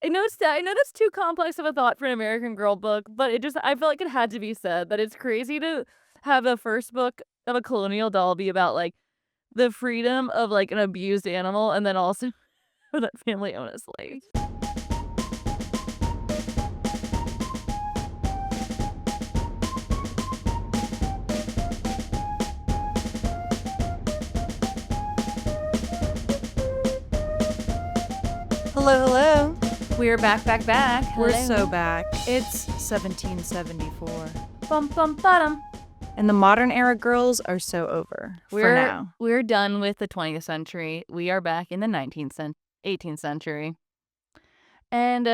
I know that's too complex of a thought for an American Girl book, but I felt like it had to be said that it's crazy to have the first book of a colonial doll be about, like, the freedom of, like, an abused animal and then also for that family own a slave. Hello, hello. We're back. We're Hello. so back. It's 1774. Bum, bum, bottom. And the modern era girls are so over for now. We're done with the 20th century. We are back in the 18th century. And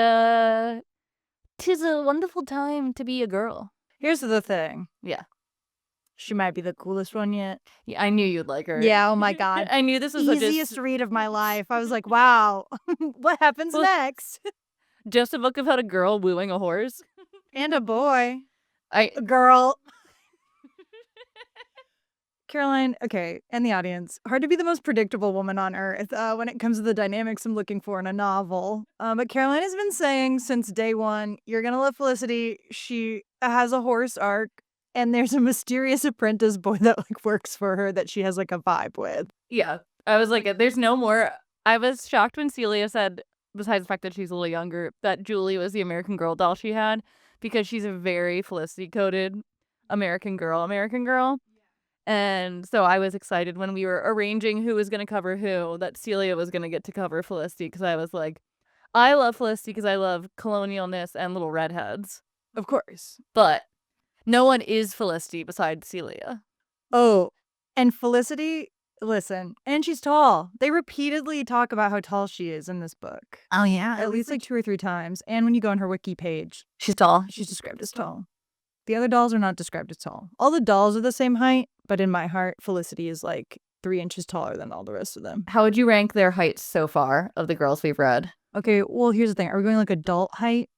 'tis a wonderful time to be a girl. Here's the thing. Yeah. She might be the coolest one yet. Yeah, I knew you'd like her. Yeah, oh my god. I knew this was easiest read of my life. I was like, wow, what happens next? Just a book about a girl wooing a horse. And a boy. A girl. Caroline, okay, and the audience, hard to be the most predictable woman on earth when it comes to the dynamics I'm looking for in a novel. But Caroline has been saying since day one, you're going to love Felicity. She has a horse arc, and there's a mysterious apprentice boy that like works for her that she has like a vibe with. Yeah, I was like, there's no more. I was shocked when Celia said, besides the fact that she's a little younger, that Julie was the American Girl doll she had, because she's a very Felicity-coded American Girl. And so I was excited when we were arranging who was going to cover who, that Celia was going to get to cover Felicity, because I was like, I love Felicity because I love colonialness and little redheads. Of course. But no one is Felicity besides Celia. Oh, and Felicity, listen, and she's tall. They repeatedly talk about how tall she is in this book. Oh, yeah. At least like 2 or 3 times. And when you go on her wiki page, She's tall. she's described as tall. The other dolls are not described as tall. All the dolls are the same height, but in my heart, Felicity is like 3 inches taller than all the rest of them. How would you rank their heights so far of the girls we've read? Okay, well, here's the thing. Are we going like adult height?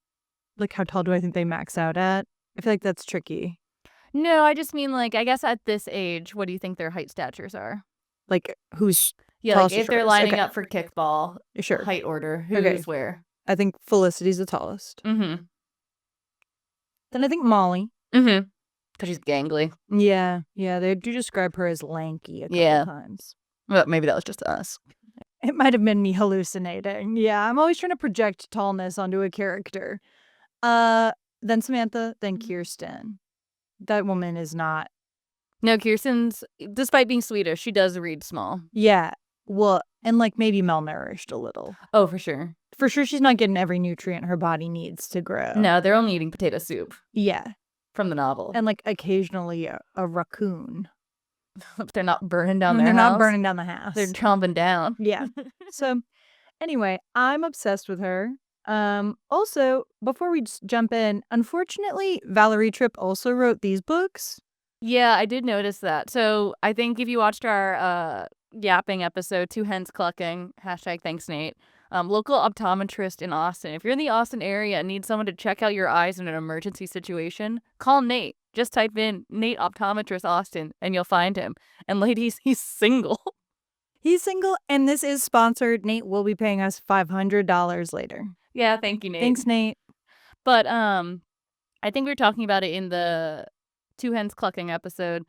Like how tall do I think they max out at? I feel like that's tricky. No, I just mean, like, I guess at this age, what do you think their height statures are? Like who's Yeah, tallest like to if they're shortest? lining Okay. up for kickball, Sure. height order, who's Okay. where? I think Felicity's the tallest. Mm-hmm. Then I think Molly. Mm-hmm. Because she's gangly. Yeah, they do describe her as lanky a couple times. Well, maybe that was just us. It might have been me hallucinating. Yeah, I'm always trying to project tallness onto a character. Then Samantha, then Kirsten. That woman is not. No, Kirsten's, despite being Swedish, she does read small. Yeah, well, and like maybe malnourished a little. Oh, for sure. For sure she's not getting every nutrient her body needs to grow. No, they're only eating potato soup. Yeah. From the novel. And like occasionally a raccoon. They're not burning down their They're house. not burning down the house. They're chomping down. Yeah. So anyway, I'm obsessed with her. Also, before we just jump in, unfortunately, Valerie Tripp also wrote these books. Yeah, I did notice that. So I think if you watched our yapping episode, 2 hens clucking, #thanks Nate, local optometrist in Austin. If you're in the Austin area and need someone to check out your eyes in an emergency situation, call Nate. Just type in Nate Optometrist Austin and you'll find him. And ladies, he's single. He's single, and this is sponsored. Nate will be paying us $500 later. Yeah, thank you, Nate. Thanks, Nate. But I think we were talking about it in the 2 hens clucking episode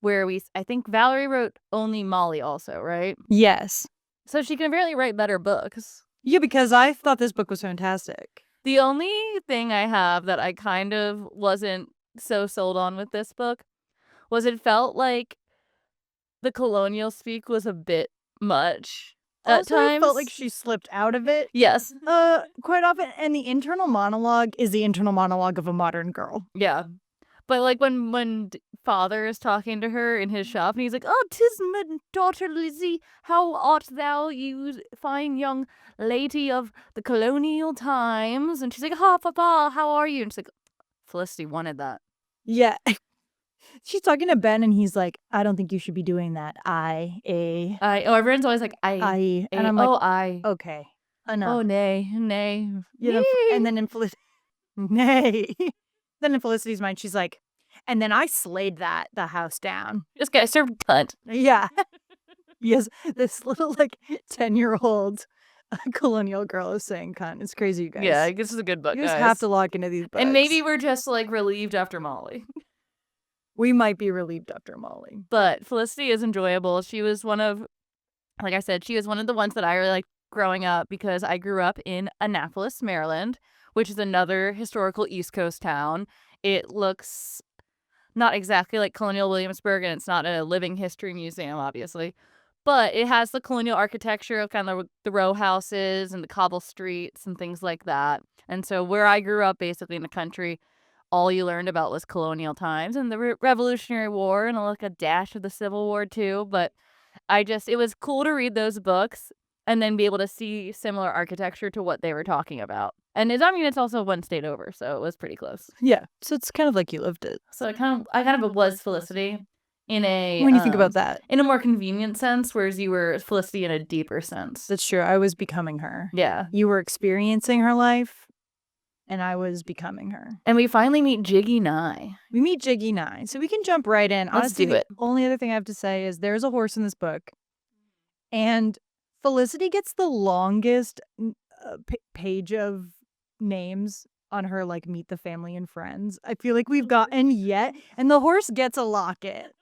where I think Valerie wrote only Molly also, right? Yes. So she can apparently write better books. Yeah, because I thought this book was fantastic. The only thing I have that I kind of wasn't so sold on with this book was it felt like the colonial speak was a bit much at times. It felt like she slipped out of it. Yes. Quite often. And the internal monologue is the internal monologue of a modern girl. Yeah. But like when father is talking to her in his shop and he's like, "Oh, 'tis my daughter Lizzie, how art thou, you fine young lady of the colonial times?" And she's like, "Ha, papa, how are you?" And she's like, Felicity wanted that. Yeah. She's talking to Ben and he's like, "I don't think you should be doing that. Everyone's always like, I. And I'm like, I. Okay, enough." Oh, nay. You know, and then in nay. Then in Felicity's mind, she's like, "And then I slayed the house down." This guy served cunt. Yeah. Yes, this little like 10-year-old Colonial girl is saying cunt. It's crazy, you guys. Yeah, I guess it's a good book, You just guys. have to lock into these books. And maybe we're just, like, relieved after Molly. We might be relieved after Molly. But Felicity is enjoyable. She was one of, like I said, she was one of the ones that I really liked growing up because I grew up in Annapolis, Maryland, which is another historical East Coast town. It looks not exactly like Colonial Williamsburg, and it's not a living history museum, obviously. But it has the colonial architecture of kind of the row houses and the cobble streets and things like that. And so where I grew up, basically in the country, all you learned about was colonial times and the Revolutionary War and like a dash of the Civil War too. But it was cool to read those books and then be able to see similar architecture to what they were talking about. And it's also one state over, so it was pretty close. Yeah. So it's kind of like you lived it. So I kind of was Felicity in a When you think about that. in a more convenient sense, whereas you were Felicity in a deeper sense. That's true. I was becoming her. Yeah. You were experiencing her life, and I was becoming her. And we finally meet Jiggy Nye. We meet Jiggy Nye. So we can jump right in. Let's Honestly, do it. The only other thing I have to say is there's a horse in this book, and Felicity gets the longest page of names on her, like, Meet the Family and Friends I feel like we've gotten yet, and the horse gets a locket.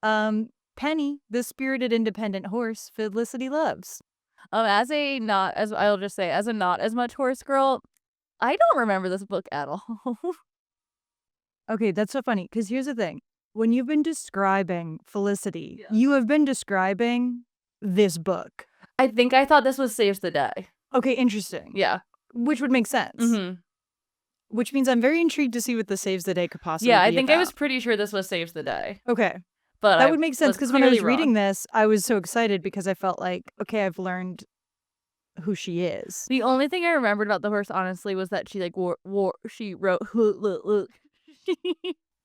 Penny, the spirited independent horse Felicity loves. As a not as much horse girl, I don't remember this book at all. Okay, that's so funny, because here's the thing. When you've been describing Felicity, Yeah. you have been describing this book. I think I thought this was Saves the Day. Okay, interesting. Yeah. Which would make sense. Mm-hmm. Which means I'm very intrigued to see what the Saves the Day could possibly be Yeah, I think I about. was pretty sure this was Saves the Day. Okay. But That would make sense, because when I was clearly reading wrong. this, I was so excited because I felt like, okay, I've learned who she is. The only thing I remembered about the horse, honestly, was that she like she wrote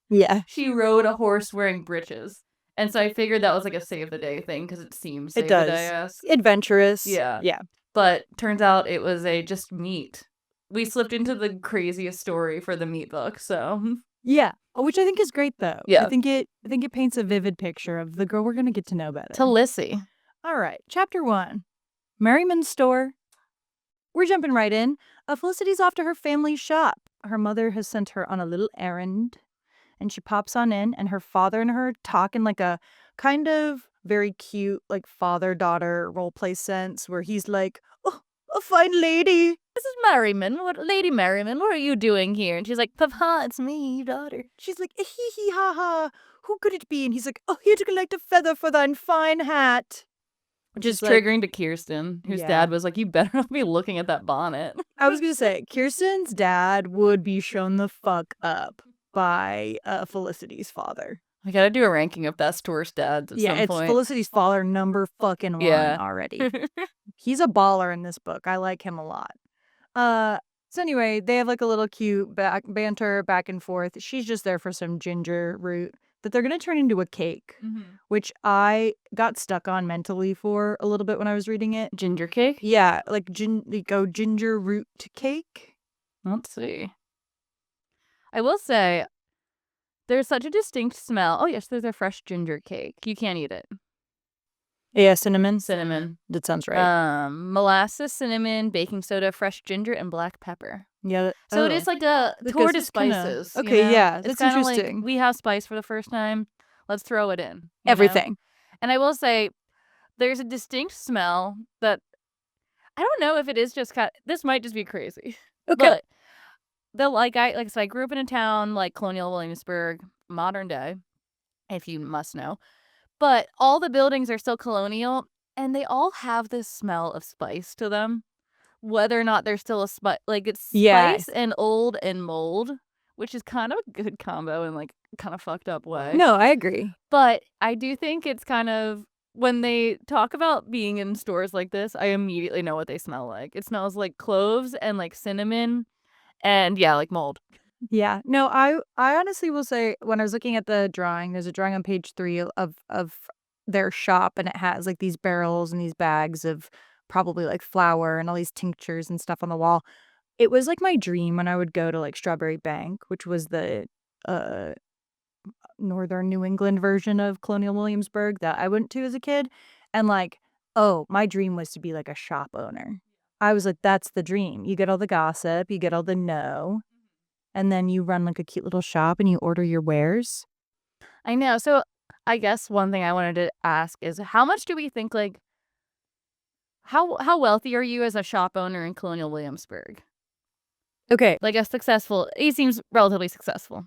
Yeah. she rode a horse wearing britches. And so I figured that was like a Save the Day thing because it seems Save It the does. Day-esque. Adventurous. Yeah. Yeah. But turns out it was a just meet. We slipped into the craziest story for the meat book, so Yeah. Which I think is great, though. Yeah. I think it paints a vivid picture of the girl we're going to get to know better. to Lissy. All right. Chapter 1. Merriman's store. We're jumping right in. Felicity's off to her family's shop. Her mother has sent her on a little errand, and she pops on in, and her father and her talk in like a kind of very cute, like father-daughter role-play sense where he's like, oh, a fine lady. Mrs. Merriman, Lady Merriman, what are you doing here? And she's like, Papa, it's me, your daughter. She's like, hee hee ha ha. Who could it be? And he's like, oh, here to collect a feather for thine fine hat. Which is like- triggering to Kirsten, whose Yeah. dad was like, you better not be looking at that bonnet. I was going to say, Kirsten's dad would be shown the fuck up by Felicity's father. I gotta do a ranking of best worst dads at some It's point. Felicity's father number fucking 1 Yeah. already. He's a baller in this book. I like him a lot. So anyway, they have like a little cute banter back and forth. She's just there for some ginger root that they're going to turn into a cake, which I got stuck on mentally for a little bit when I was reading it. Ginger cake? Yeah, like ginger root cake. Let's see. I will say, there's such a distinct smell. Oh, yes, there's a fresh ginger cake. You can't eat it. Yeah, cinnamon. Cinnamon. That sounds right. Molasses, cinnamon, baking soda, fresh ginger, and black pepper. Yeah. So it is like a Because tour de it's kinda- spices. okay, you know? yeah, It's that's kinda interesting. Like, we have spice for the first time. Let's throw it in. you know? Everything. And I will say, there's a distinct smell that I don't know if it is just this might just be crazy. Okay. But I grew up in a town like Colonial Williamsburg, modern day, if you must know. But all the buildings are still colonial, and they all have this smell of spice to them. Whether or not there's still a spice, like it's Yeah. spice and old and mold, which is kind of a good combo in like kind of fucked up way. No, I agree. But I do think it's kind of, when they talk about being in stores like this, I immediately know what they smell like. It smells like cloves and like cinnamon and yeah, like mold. Yeah. No, I honestly will say, when I was looking at the drawing, there's a drawing on page 3 of their shop, and it has like these barrels and these bags of probably like flour and all these tinctures and stuff on the wall. It was like my dream when I would go to like Strawberry Bank, which was the northern New England version of Colonial Williamsburg that I went to as a kid. And like, oh, my dream was to be like a shop owner. I was like, that's the dream. You get all the gossip, you get all the and then you run like a cute little shop and you order your wares. I know. So I guess one thing I wanted to ask is how much do we think like how wealthy are you as a shop owner in Colonial Williamsburg? Okay. Like a successful, he seems relatively successful.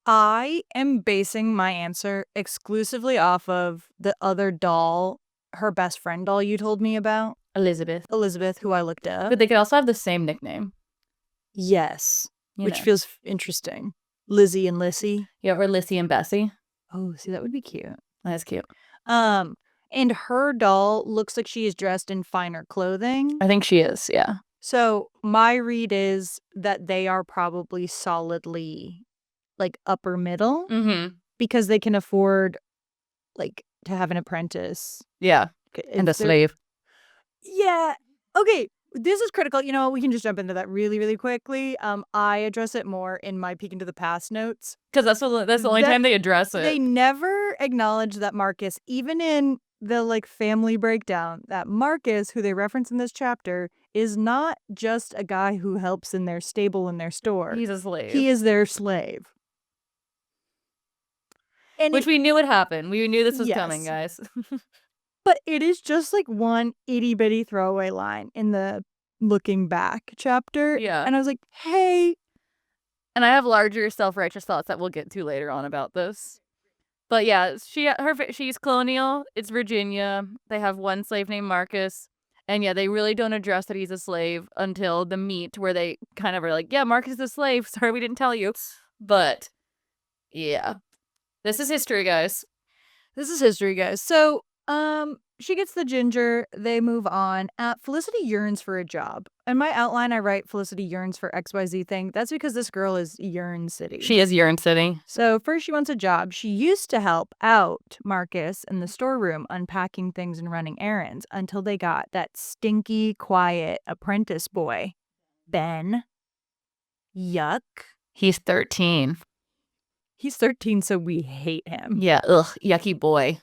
I am basing my answer exclusively off of the other doll, her best friend doll you told me about, Elizabeth, who I looked up. but they could also have the same nickname. Yes, which know. feels interesting. Lizzie and Lissy. Yeah, or Lissy and Bessie. Oh, see, that would be cute. That's cute. And her doll looks like she is dressed in finer clothing. I think she is, yeah. So my read is that they are probably solidly like upper middle because they can afford like to have an apprentice. Yeah, and a slave. Yeah. Okay. This is critical. You know, we can just jump into that really, really quickly. I address it more in my peek into the past notes. Because that's the only time they address it. They never acknowledge that Marcus, even in the like family breakdown, that Marcus, who they reference in this chapter, is not just a guy who helps in their stable in their store. He's a slave. He is their slave. And which we knew would happen. We knew this was coming, Yes. guys. But it is just like one itty bitty throwaway line in the looking back chapter. Yeah. And I was like, hey. And I have larger self-righteous thoughts that we'll get to later on about this. But yeah, she's Colonial. It's Virginia. They have one slave named Marcus. And yeah, they really don't address that he's a slave until the meet where they kind of are like, yeah, Marcus is a slave. Sorry, we didn't tell you. But yeah, this is history, guys. So, she gets the ginger. They move on. Felicity yearns for a job. In my outline, I write Felicity yearns for XYZ thing. That's because this girl is Yearn City. She is Yearn City. So first she wants a job. She used to help out Marcus in the storeroom unpacking things and running errands until they got that stinky, quiet apprentice boy, Ben. Yuck. He's 13. He's 13, so we hate him. Yeah, ugh, yucky boy.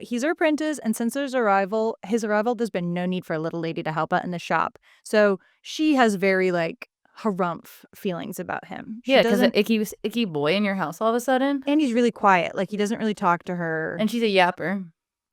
He's our apprentice, and since his arrival, there's been no need for a little lady to help out in the shop. So she has very, like, harumph feelings about him. Yeah, because an icky boy in your house all of a sudden. And he's really quiet. Like, he doesn't really talk to her. And she's a yapper.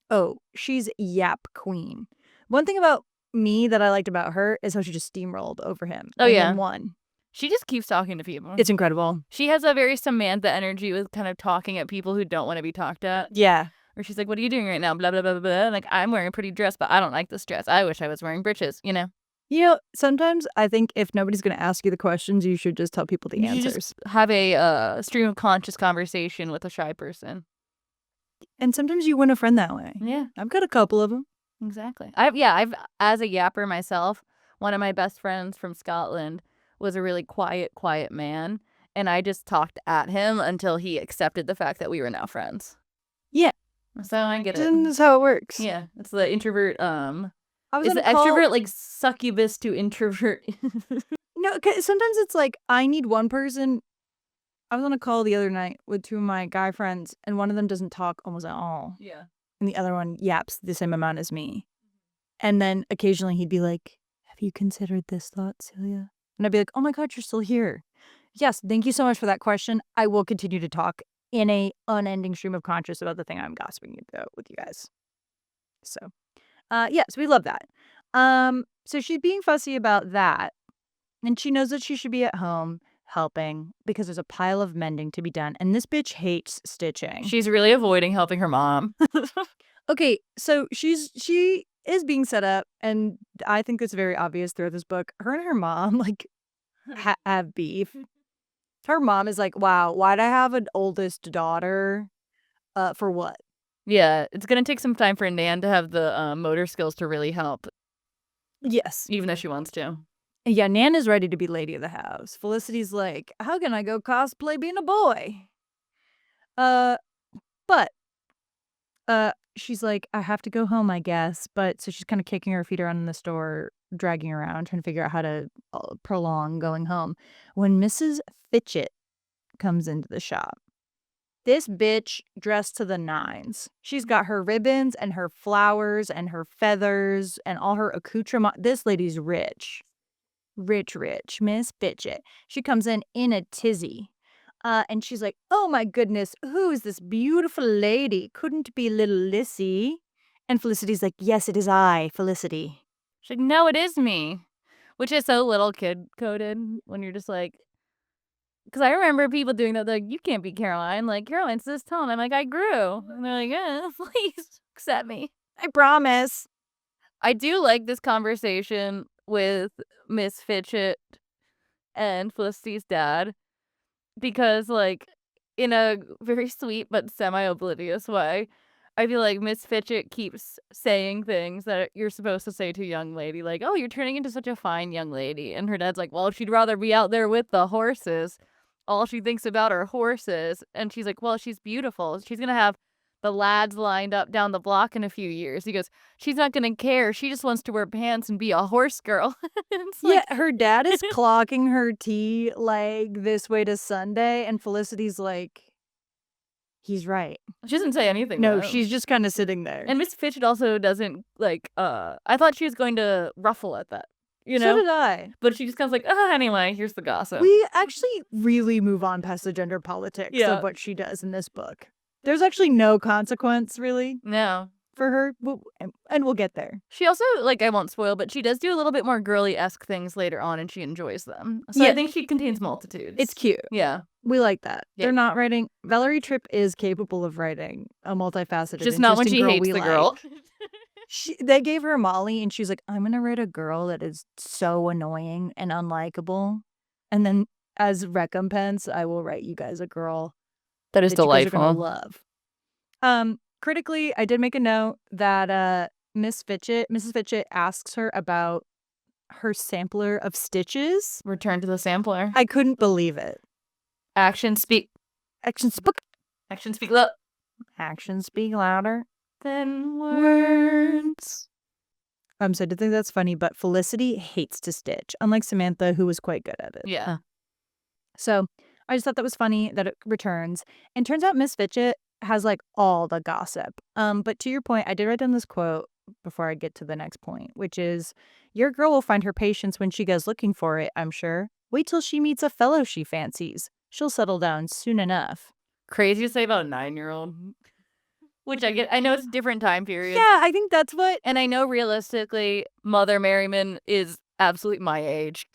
Oh, she's yap queen. One thing about me that I liked about her is how she just steamrolled over him. Oh, yeah. Won. She just keeps talking to people. It's incredible. She has a very Samantha energy with kind of talking at people who don't want to be talked at. Yeah. Or she's like, what are you doing right now? Blah, blah, blah, blah, blah. Like, I'm wearing a pretty dress, but I don't like this dress. I wish I was wearing britches, you know? You know, sometimes I think if nobody's going to ask you the questions, you should just tell people the answers. Just have a stream of conscious conversation with a shy person. And sometimes you win a friend that way. Yeah. I've got a couple of them. Exactly. I've as a yapper myself, one of my best friends from Scotland was a really quiet man. And I just talked at him until he accepted the fact that we were now friends. Yeah. So I get it. That's how it works. Yeah. It's the introvert, Is the extrovert like succubus to introvert? No, 'cause sometimes it's like I need one person. I was on a call the other night with two of my guy friends, and one of them doesn't talk almost at all. Yeah. And the other one yaps the same amount as me. And then occasionally he'd be like, have you considered this thought, Celia? And I'd be like, oh my God, you're still here. Yes, thank you so much for that question. I will continue to talk in a unending stream of conscious about the thing I'm gossiping about with you guys. So, yes, we love that. So she's being fussy about that. And she knows that she should be at home helping because there's a pile of mending to be done. And this bitch hates stitching. She's really avoiding helping her mom. Okay, so she is being set up, and I think it's very obvious throughout this book. Her and her mom, like, have beef. Her mom is like, wow, why'd I have an oldest daughter? For what? Yeah, it's going to take some time for Nan to have the motor skills to really help. Yes. Even though she wants to. Yeah, Nan is ready to be lady of the house. Felicity's like, how can I go cosplay being a boy? But she's like, I have to go home, I guess. But so she's kind of kicking her feet around in the store, dragging around, trying to figure out how to prolong going home. When Mrs. Fitchett comes into the shop. This bitch dressed to the nines. She's got her ribbons and her flowers and her feathers and all her accoutrement. This lady's rich. Rich, Miss Fitchett. She comes in a tizzy. And she's like, oh my goodness, who is this beautiful lady? Couldn't it be little Lissy? And Felicity's like, yes, it is I, Felicity. She's like, no, it is me. Which is so little kid coded when you're just like, because I remember people doing that. They're like, you can't be Caroline. Like, Caroline's this tall. And I'm like, I grew. And they're like, yeah, please accept me. I promise. I do like this conversation with Miss Fitchett and Felicity's dad because, like, in a very sweet but semi-oblivious way, I feel like Miss Fitchett keeps saying things that you're supposed to say to a young lady, like, oh, you're turning into such a fine young lady. And her dad's like, well, she'd rather be out there with the horses. All she thinks about are horses. And she's like, well, she's beautiful. She's going to have the lads lined up down the block in a few years. He goes, she's not going to care. She just wants to wear pants and be a horse girl. Yeah, her dad is clocking her tea like this way to Sunday. And Felicity's like, he's right. She doesn't say anything. No, though. she's just kind of sitting there. And Miss Fitchett also doesn't, like, I thought she was going to ruffle at that. You know? So did I. But she just comes like, oh, anyway, here's the gossip. We actually really move on past the gender politics of what she does in this book. There's actually no consequence, really. No. For her, and we'll get there. She also, like, I won't spoil, but she does do a little bit more girly-esque things later on, and she enjoys them. So I think she contains multitudes. It's cute. Yeah. We like that. Yeah. They're not writing... Valerie Tripp is capable of writing a multifaceted, just not when she hates the girl. They gave her Molly, and she's like, I'm going to write a girl that is so annoying and unlikable. And then, as recompense, I will write you guys a girl that is delightful. You guys are gonna love. Critically, I did make a note that Mrs. Fitchett asks her about her sampler of stitches. Return to the sampler. I couldn't believe it. Actions speak louder. Actions speak louder than words. So I did think that's funny, but Felicity hates to stitch, unlike Samantha, who was quite good at it. Yeah. So I just thought that was funny that it returns. And turns out Miss Fitchett has like all the gossip. But to your point, I did write down this quote before I get to the next point, which is, your girl will find her patience when she goes looking for it, I'm sure. Wait till she meets a fellow she fancies. She'll settle down soon enough. Crazy to say about a 9-year-old. Which I get. I know it's a different time period. Yeah, I think that's what... And I know realistically, Mother Merriman is absolutely my age.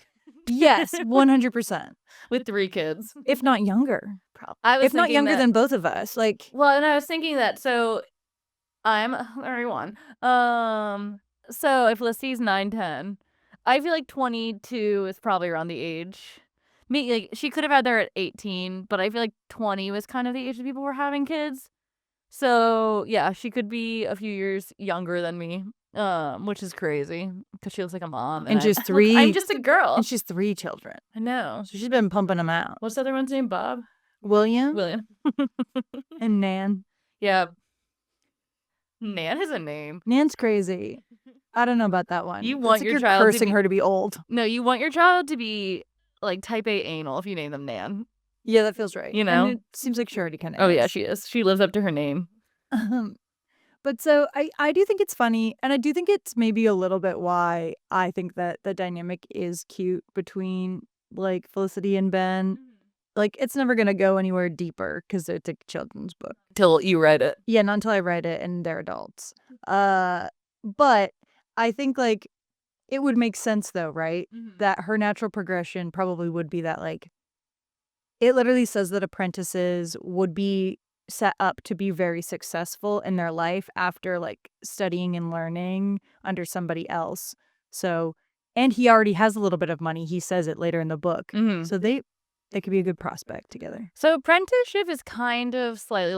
Yes, 100%. With 3 kids. If not younger. Probably. If not younger than both of us. Like, well, and I was thinking that, so I'm 31. So if Felicity's 9, 10, I feel like 22 is probably around the age. Like, she could have had her at 18, but I feel like 20 was kind of the age that people were having kids. So, yeah, she could be a few years younger than me, which is crazy because she looks like a mom. And she's 3. I'm just a girl. And she's 3 children. I know. So she's been pumping them out. What's the other one's name? Bob? William. And Nan. Yeah. Nan is a name. Nan's crazy. I don't know about that one. You want like your child cursing her to be old. No, you want your child to be like type A anal if you name them Nan. Yeah, that feels right. You know? And it seems like she already kind of Oh, yeah, she is. She lives up to her name. But so I do think it's funny, and I do think it's maybe a little bit why I think that the dynamic is cute between, like, Felicity and Ben. Like, it's never going to go anywhere deeper because it's a children's book. Till you read it. Yeah, not until I read it and they're adults. But I think, like, it would make sense, though, right? That her natural progression probably would be that, like, it literally says that apprentices would be set up to be very successful in their life after, like, studying and learning under somebody else. So, and he already has a little bit of money. He says it later in the book. So they could be a good prospect together. So apprenticeship is kind of slightly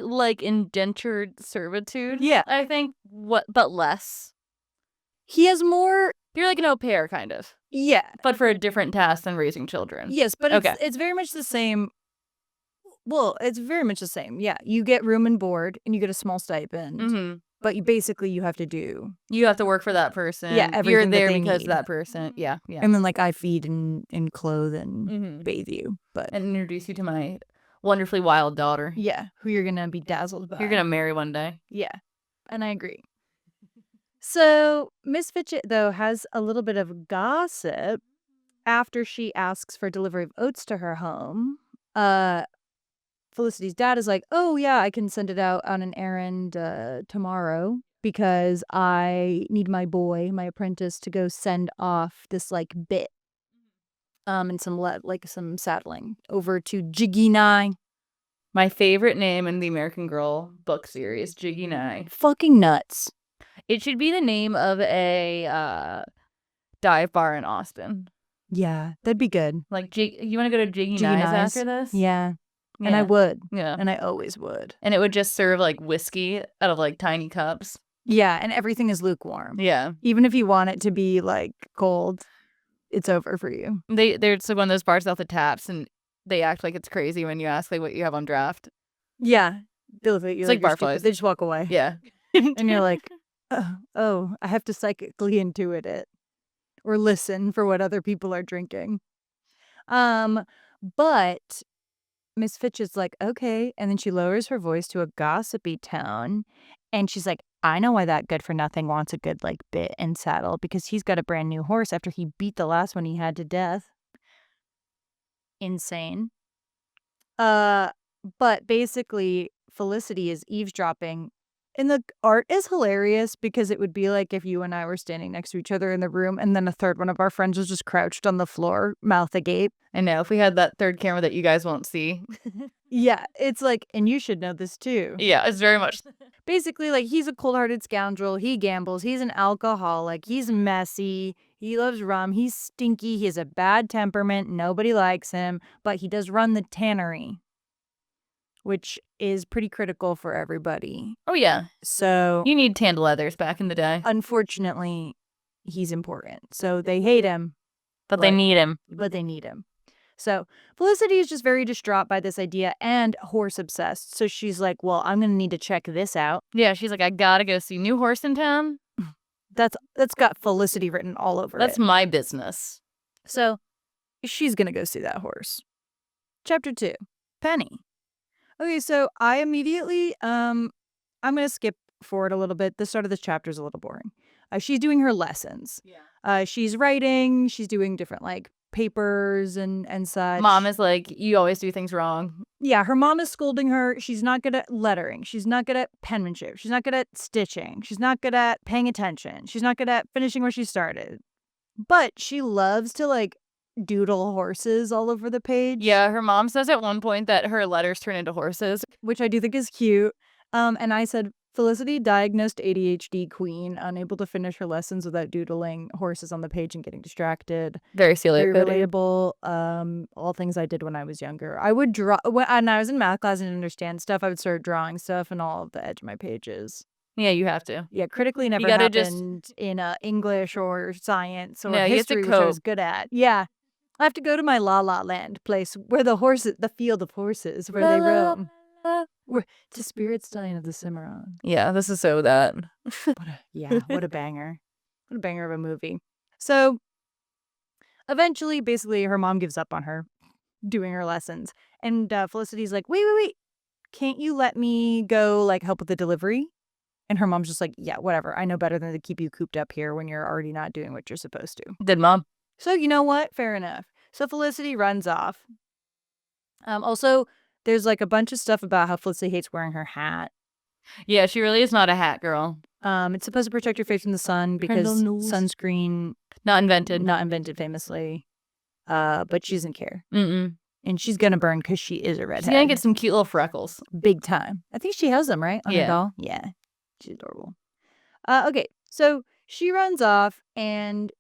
like indentured servitude. Yeah. I think, but less. He has more... You're like an au pair, kind of. Yeah. But for a different task than raising children. Yes, but it's very much the same. Well, it's very much the same. Yeah. You get room and board, and you get a small stipend. but you have to do. You have to work for that person. Yeah, You're everything that there they because of need. that person. Yeah, yeah. And then, like, I feed and clothe and bathe you, but And introduce you to my wonderfully wild daughter. yeah, who you're gonna be dazzled by. You're gonna marry one day. Yeah, and I agree. So Miss Fitchett, though, has a little bit of gossip after she asks for delivery of oats to her home. Felicity's dad is like, oh, yeah, I can send it out on an errand tomorrow because I need my boy, my apprentice, to go send off this, like, bit and some saddling over to Jiggy. My favorite name in the American Girl book series, Jiggy. Fucking nuts. It should be the name of a dive bar in Austin. Yeah, that'd be good. Like, you want to go to Jiggy Jiggy Nye's after this? Yeah. And I would. Yeah. And I always would. And it would just serve, like, whiskey out of, like, tiny cups. Yeah, and everything is lukewarm. Yeah. Even if you want it to be, like, cold, it's over for you. There's one of those bars off the taps, and they act like it's crazy when you ask, like, what you have on draft. Yeah. They look at you It's like barflies. They just walk away. Yeah. And you're like, oh, I have to psychically intuit it. Or listen for what other people are drinking. But Miss Fitch is like, okay. And then she lowers her voice to a gossipy tone. And she's like, I know why that good-for-nothing wants a good, like, bit and saddle. Because he's got a brand new horse after he beat the last one he had to death. Insane. But basically, Felicity is eavesdropping. And the art is hilarious because it would be like if you and I were standing next to each other in the room and then a third one of our friends was just crouched on the floor, mouth agape. I know. If we had that third camera that you guys won't see. Yeah, it's like, and you should know this too. Yeah, it's very much. Basically, like, he's a cold-hearted scoundrel. He gambles. He's an alcoholic. He's messy. He loves rum. He's stinky. He has a bad temperament. Nobody likes him. But he does run the tannery, which is pretty critical for everybody. Oh, yeah. So you need tanned leathers back in the day. Unfortunately, he's important. So they hate him. But they need him. But they need him. So Felicity is just very distraught by this idea and horse obsessed. So she's like, well, I'm going to need to check this out. Yeah, she's like, I got to go see new horse in town. That's got Felicity written all over That's my business. So she's going to go see that horse. Chapter 2, Penny. Okay, so I immediately, I'm going to skip forward a little bit. The start of this chapter is a little boring. She's doing her lessons. Yeah. She's writing. She's doing different, like, papers and such. Mom is like, you always do things wrong. Yeah, her mom is scolding her. She's not good at lettering. She's not good at penmanship. She's not good at stitching. She's not good at paying attention. She's not good at finishing where she started. But she loves to, like, doodle horses all over the page. Yeah, her mom says at one point that her letters turn into horses. Which I do think is cute. And I said, Felicity, diagnosed ADHD queen, unable to finish her lessons without doodling horses on the page and getting distracted. Very Celia. Very relatable. All things I did when I was younger. I would draw, when I was in math class and didn't understand stuff, I would start drawing stuff on all of the edge of my pages. Yeah, you have to. Yeah, critically never happened in English or science or history, which I was good at. Yeah. I have to go to my La La Land place where the field of horses, where they roam. To Spirit's Dying of the Cimarron. Yeah, this is so that. What a banger. What a banger of a movie. So, eventually, basically, her mom gives up on her doing her lessons. And Felicity's like, wait. Can't you let me go, like, help with the delivery? And her mom's just like, yeah, whatever. I know better than to keep you cooped up here when you're already not doing what you're supposed to. Did Mom? So, you know what? Fair enough. So, Felicity runs off. Also, there's, like, a bunch of stuff about how Felicity hates wearing her hat. Yeah, she really is not a hat girl. It's supposed to protect your face from the sun because sunscreen... Not invented. Not invented, famously. But she doesn't care. Mm-mm. And she's gonna burn because she is a redhead. She's gonna get some cute little freckles. Big time. I think she has them, right? On her doll? Yeah. She's adorable. Okay, so she runs off and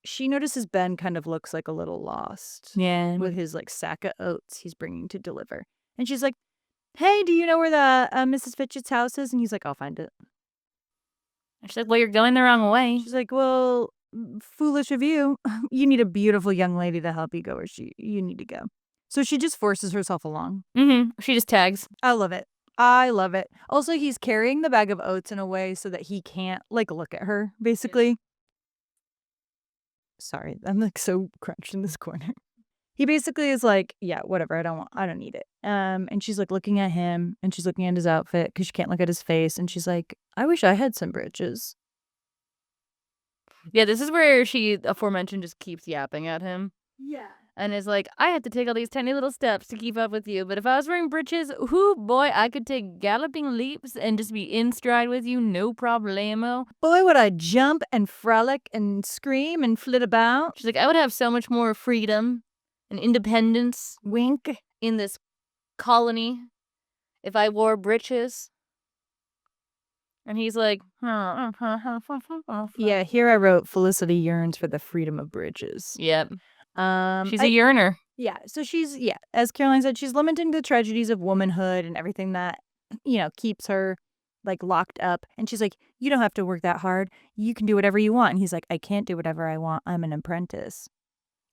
she notices Ben kind of looks like a little lost. Yeah. With his, like, sack of oats he's bringing to deliver. And she's like, hey, do you know where the Mrs. Fitchett's house is? And he's like, I'll find it. She's like, well, you're going the wrong way. She's like, well, foolish of you. You need a beautiful young lady to help you go where you need to go. So she just forces herself along. Mm-hmm. She just tags. I love it. I love it. Also, he's carrying the bag of oats in a way so that he can't, like, look at her, basically. Sorry, I'm, like, so crouched in this corner. He basically is like, "Yeah, whatever, I don't need it." And she's, like, looking at him, and she's looking at his outfit because she can't look at his face, and she's like, "I wish I had some britches." Yeah, this is where she, aforementioned, just keeps yapping at him. Yeah. And is like, I had to take all these tiny little steps to keep up with you, but if I was wearing britches, whoo, boy, I could take galloping leaps and just be in stride with you, no problemo. Boy, would I jump and frolic and scream and flit about. She's like, I would have so much more freedom and independence Wink. in this colony if I wore britches. And he's like, Yeah, here I wrote Felicity yearns for the freedom of bridges. Yep. She's a yearner. Yeah, so as Caroline said, she's lamenting the tragedies of womanhood and everything that, keeps her, like, locked up. And she's like, you don't have to work that hard. You can do whatever you want. And he's like, I can't do whatever I want. I'm an apprentice.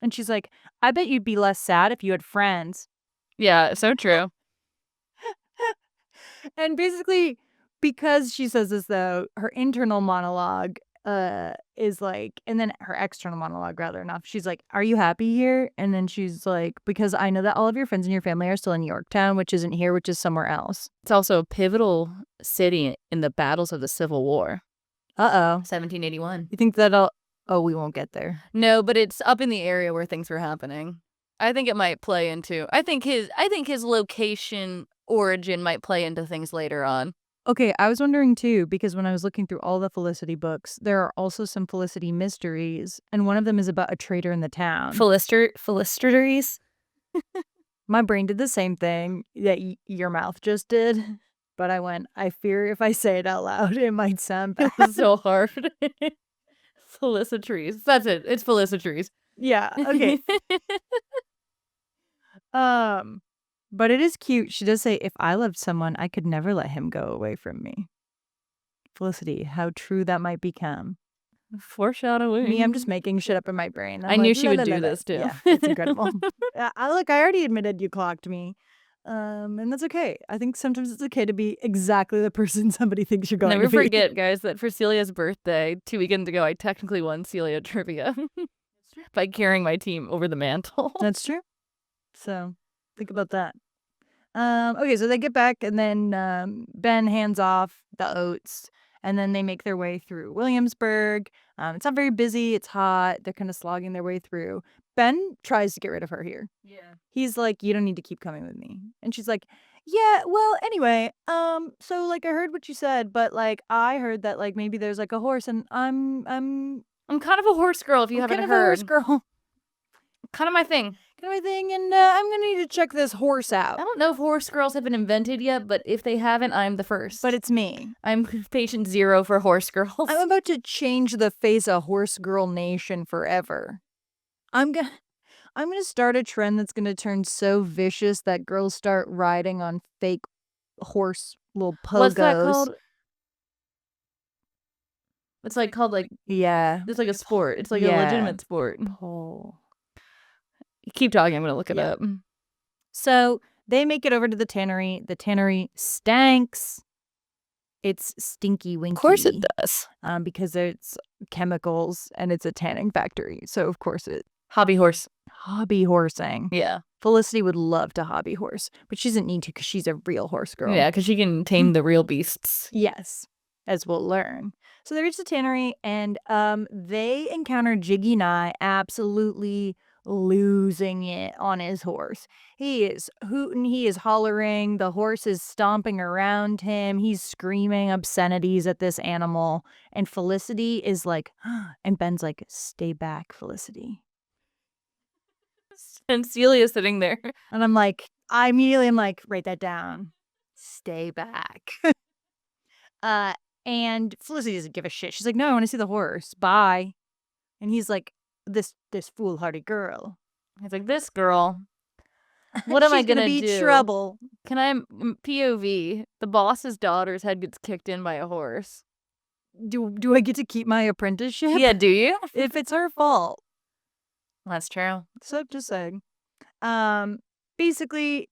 And she's like, I bet you'd be less sad if you had friends. Yeah, so true. And basically, because she says this, though, her internal monologue is like, and then her external monologue, rather enough, she's like, are you happy here? And then she's like, because I know that all of your friends and your family are still in Yorktown, which isn't here, which is somewhere else. It's also a pivotal city in the battles of the Civil War. 1781. You think we won't get there. No, but it's up in the area where things were happening. I think it might play into, I think his location origin might play into things later on. Okay, I was wondering too, because when I was looking through all the Felicity books, there are also some Felicity mysteries, and one of them is about a traitor in the town. Feliciteries? My brain did the same thing that your mouth just did, but I fear if I say it out loud, it might sound bad. It's so hard. Felicitries. That's it. It's Felicitries. Yeah, okay. But it is cute. She does say, if I loved someone, I could never let him go away from me. Felicity, how true that might become. Foreshadowing. Me, I'm just making shit up in my brain. I knew she would do this too. Yeah, it's incredible. I already admitted you clocked me. And that's okay. I think sometimes it's okay to be exactly the person somebody thinks you're going to be. Never forget, guys, that for Celia's birthday 2 weekends ago, I technically won Celia trivia by carrying my team over the mantle. That's true. So think about that. Okay, so they get back, and then Ben hands off the oats, and then they make their way through Williamsburg. It's not very busy. It's hot. They're kind of slogging their way through. Ben tries to get rid of her here. Yeah. He's like, you don't need to keep coming with me. And she's like, yeah, well, anyway, so, like, I heard what you said, but, like, I heard that, like, maybe there's, like, a horse, and I'm kind of a horse girl, if you haven't heard. I'm kind of a horse girl. Kind of my thing. And I'm gonna need to check this horse out. I don't know if horse girls have been invented yet, but if they haven't, I'm the first. But it's me. I'm patient 0 for horse girls. I'm about to change the face of horse girl nation forever. I'm gonna start a trend that's gonna turn so vicious that girls start riding on fake horse little pogos. What's that called? It's like called like, yeah. It's like a sport. It's like a legitimate sport. Oh. Keep talking. I'm gonna look it up. So they make it over to the tannery. The tannery stanks. It's stinky winky. Of course it does. Because it's chemicals and it's a tanning factory. So of course it. Hobby horsing. Yeah. Felicity would love to hobby horse, but she doesn't need to because she's a real horse girl. Yeah, because she can tame the real beasts. Yes, as we'll learn. So they reach the tannery, and they encounter Jiggy Nye absolutely losing it on his horse. He is hooting, he is hollering, the horse is stomping around him, he's screaming obscenities at this animal, and Felicity is like, and Ben's like, stay back, Felicity. And Celia's sitting there. And I'm like, I'm like, write that down. Stay back. And Felicity doesn't give a shit. She's like, no, I want to see the horse. Bye. And he's like, this foolhardy girl. He's like, this girl. What am I gonna be do? Trouble. Can I POV? The boss's daughter's head gets kicked in by a horse. Do I get to keep my apprenticeship? Yeah, do you? If it's her fault. That's true. So just saying. Basically,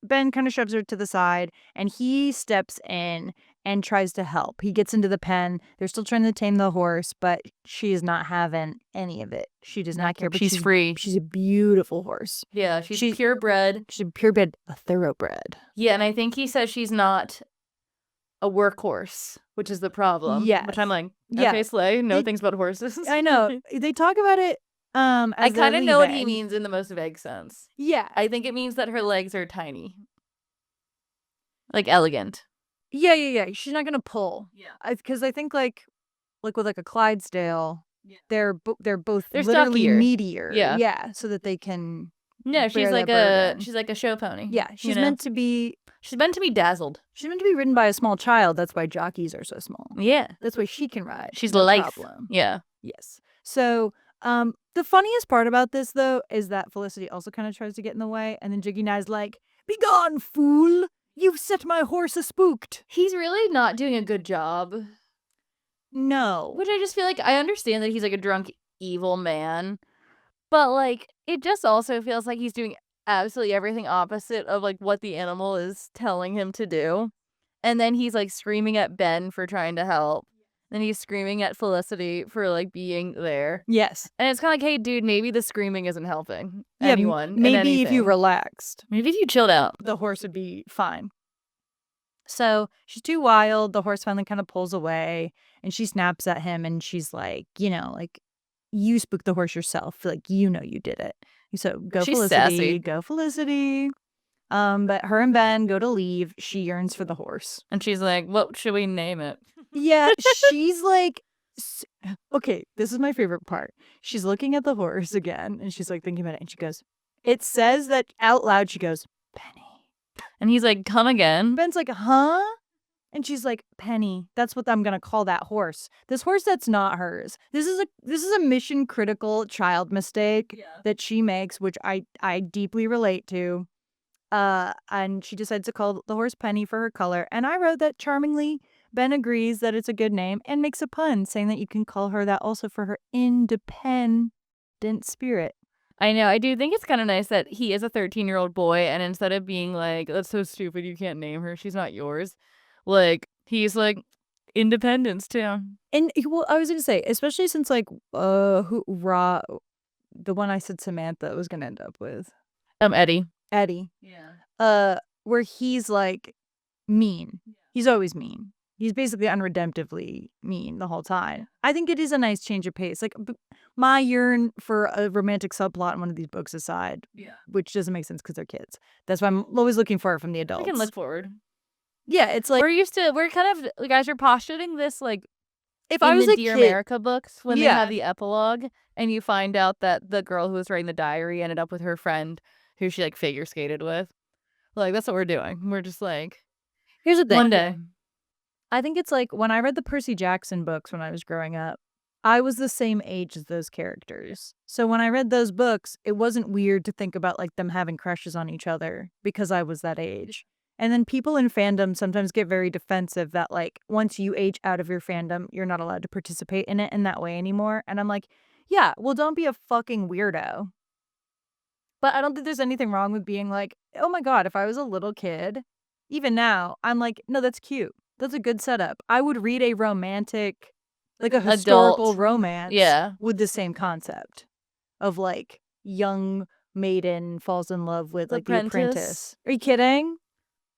Ben kind of shoves her to the side, and he steps in and tries to help. He gets into the pen. They're still trying to tame the horse, but she is not having any of it. She does not care. But she's free. She's a beautiful horse. Yeah, she's purebred. She's a purebred, a thoroughbred. Yeah, and I think he says she's not a workhorse, which is the problem. Yes. Which I'm like, okay, Slay, know things about horses. I know. They talk about it as I kind of know what he leaving. means in the most vague sense. Yeah. I think it means that her legs are tiny. Like elegant. Yeah. She's not gonna pull. Yeah. Because I think like with like a Clydesdale, they're both They're literally stockier. meatier. Yeah. Yeah, so that they can. No, she's bear like that burden. she's like a show pony. Yeah, she's meant to be. She's meant to be dazzled. She's meant to be ridden by a small child. That's why jockeys are so small. Yeah. That's why she can ride. She's no life. problem. Yeah. Yes. So, the funniest part about this though is that Felicity also kind of tries to get in the way, and then Jiggy Nye's like, "Begone, fool! You've set my horse a-spooked." He's really not doing a good job. No. Which I just feel like I understand that he's like a drunk, evil man, but like it just also feels like he's doing absolutely everything opposite of like what the animal is telling him to do. And then he's like screaming at Ben for trying to help. Then he's screaming at Felicity for like being there. Yes. And it's kind of like, hey, dude, maybe the screaming isn't helping anyone. Maybe if you relaxed, maybe if you chilled out, the horse would be fine. So she's too wild. The horse finally kind of pulls away, and she snaps at him, and she's like, you spooked the horse yourself. Like, you did it. So go, she's Felicity. Sassy. Go, Felicity. But her and Ben go to leave. She yearns for the horse. And she's like, what should we name it? Yeah, she's like, okay, this is my favorite part. She's looking at the horse again, and she's like thinking about it, and she goes, it says that out loud, she goes, Penny. And he's like, come again. Ben's like, huh? And she's like, Penny, that's what I'm going to call that horse. This horse that's not hers. This is a mission critical child mistake that she makes, which I deeply relate to. And she decides to call the horse Penny for her color. And I wrote that charmingly. Ben agrees that it's a good name and makes a pun saying that you can call her that also for her independent spirit. I know. I do think it's kind of nice that he is a 13-year-old boy, and instead of being like, that's so stupid, you can't name her, she's not yours, like, he's like, independence too. And well, I was going to say, especially since like, the one I said Samantha was going to end up with. Eddie. Yeah. Where he's like mean. He's always mean. He's basically unredemptively mean the whole time. I think it is a nice change of pace. Like, my yearn for a romantic subplot in one of these books aside, which doesn't make sense because they're kids. That's why I'm always looking for it from the adults. I can look forward. Yeah, it's like we're kind of, guys are postulating this like if I was the a Dear kid, America books when they have the epilogue, and you find out that the girl who was writing the diary ended up with her friend who she like figure skated with. Like, that's what we're doing. We're just like, here's the thing. One day. I think it's like when I read the Percy Jackson books when I was growing up, I was the same age as those characters. So when I read those books, it wasn't weird to think about like them having crushes on each other because I was that age. And then people in fandom sometimes get very defensive that like once you age out of your fandom, you're not allowed to participate in it in that way anymore. And I'm like, yeah, well, don't be a fucking weirdo. But I don't think there's anything wrong with being like, oh my God, if I was a little kid, even now, I'm like, no, that's cute. That's a good setup. I would read a romantic, like a historical romance with the same concept of like young maiden falls in love with like the apprentice. Are you kidding?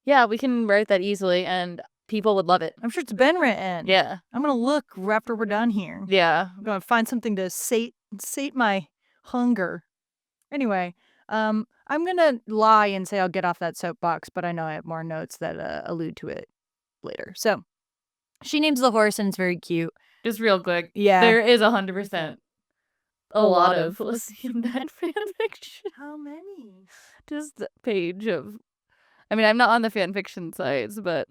Yeah, we can write that easily and people would love it. I'm sure it's been written. Yeah. I'm going to look after we're done here. Yeah. I'm going to find something to sate my hunger. Anyway, I'm going to lie and say I'll get off that soapbox, but I know I have more notes that allude to it later. So she names the horse and it's very cute. Just real quick. Yeah. There is 100% a lot of Felicity in that fanfiction. How many? Just the page of, I mean, I'm not on the fanfiction sites, but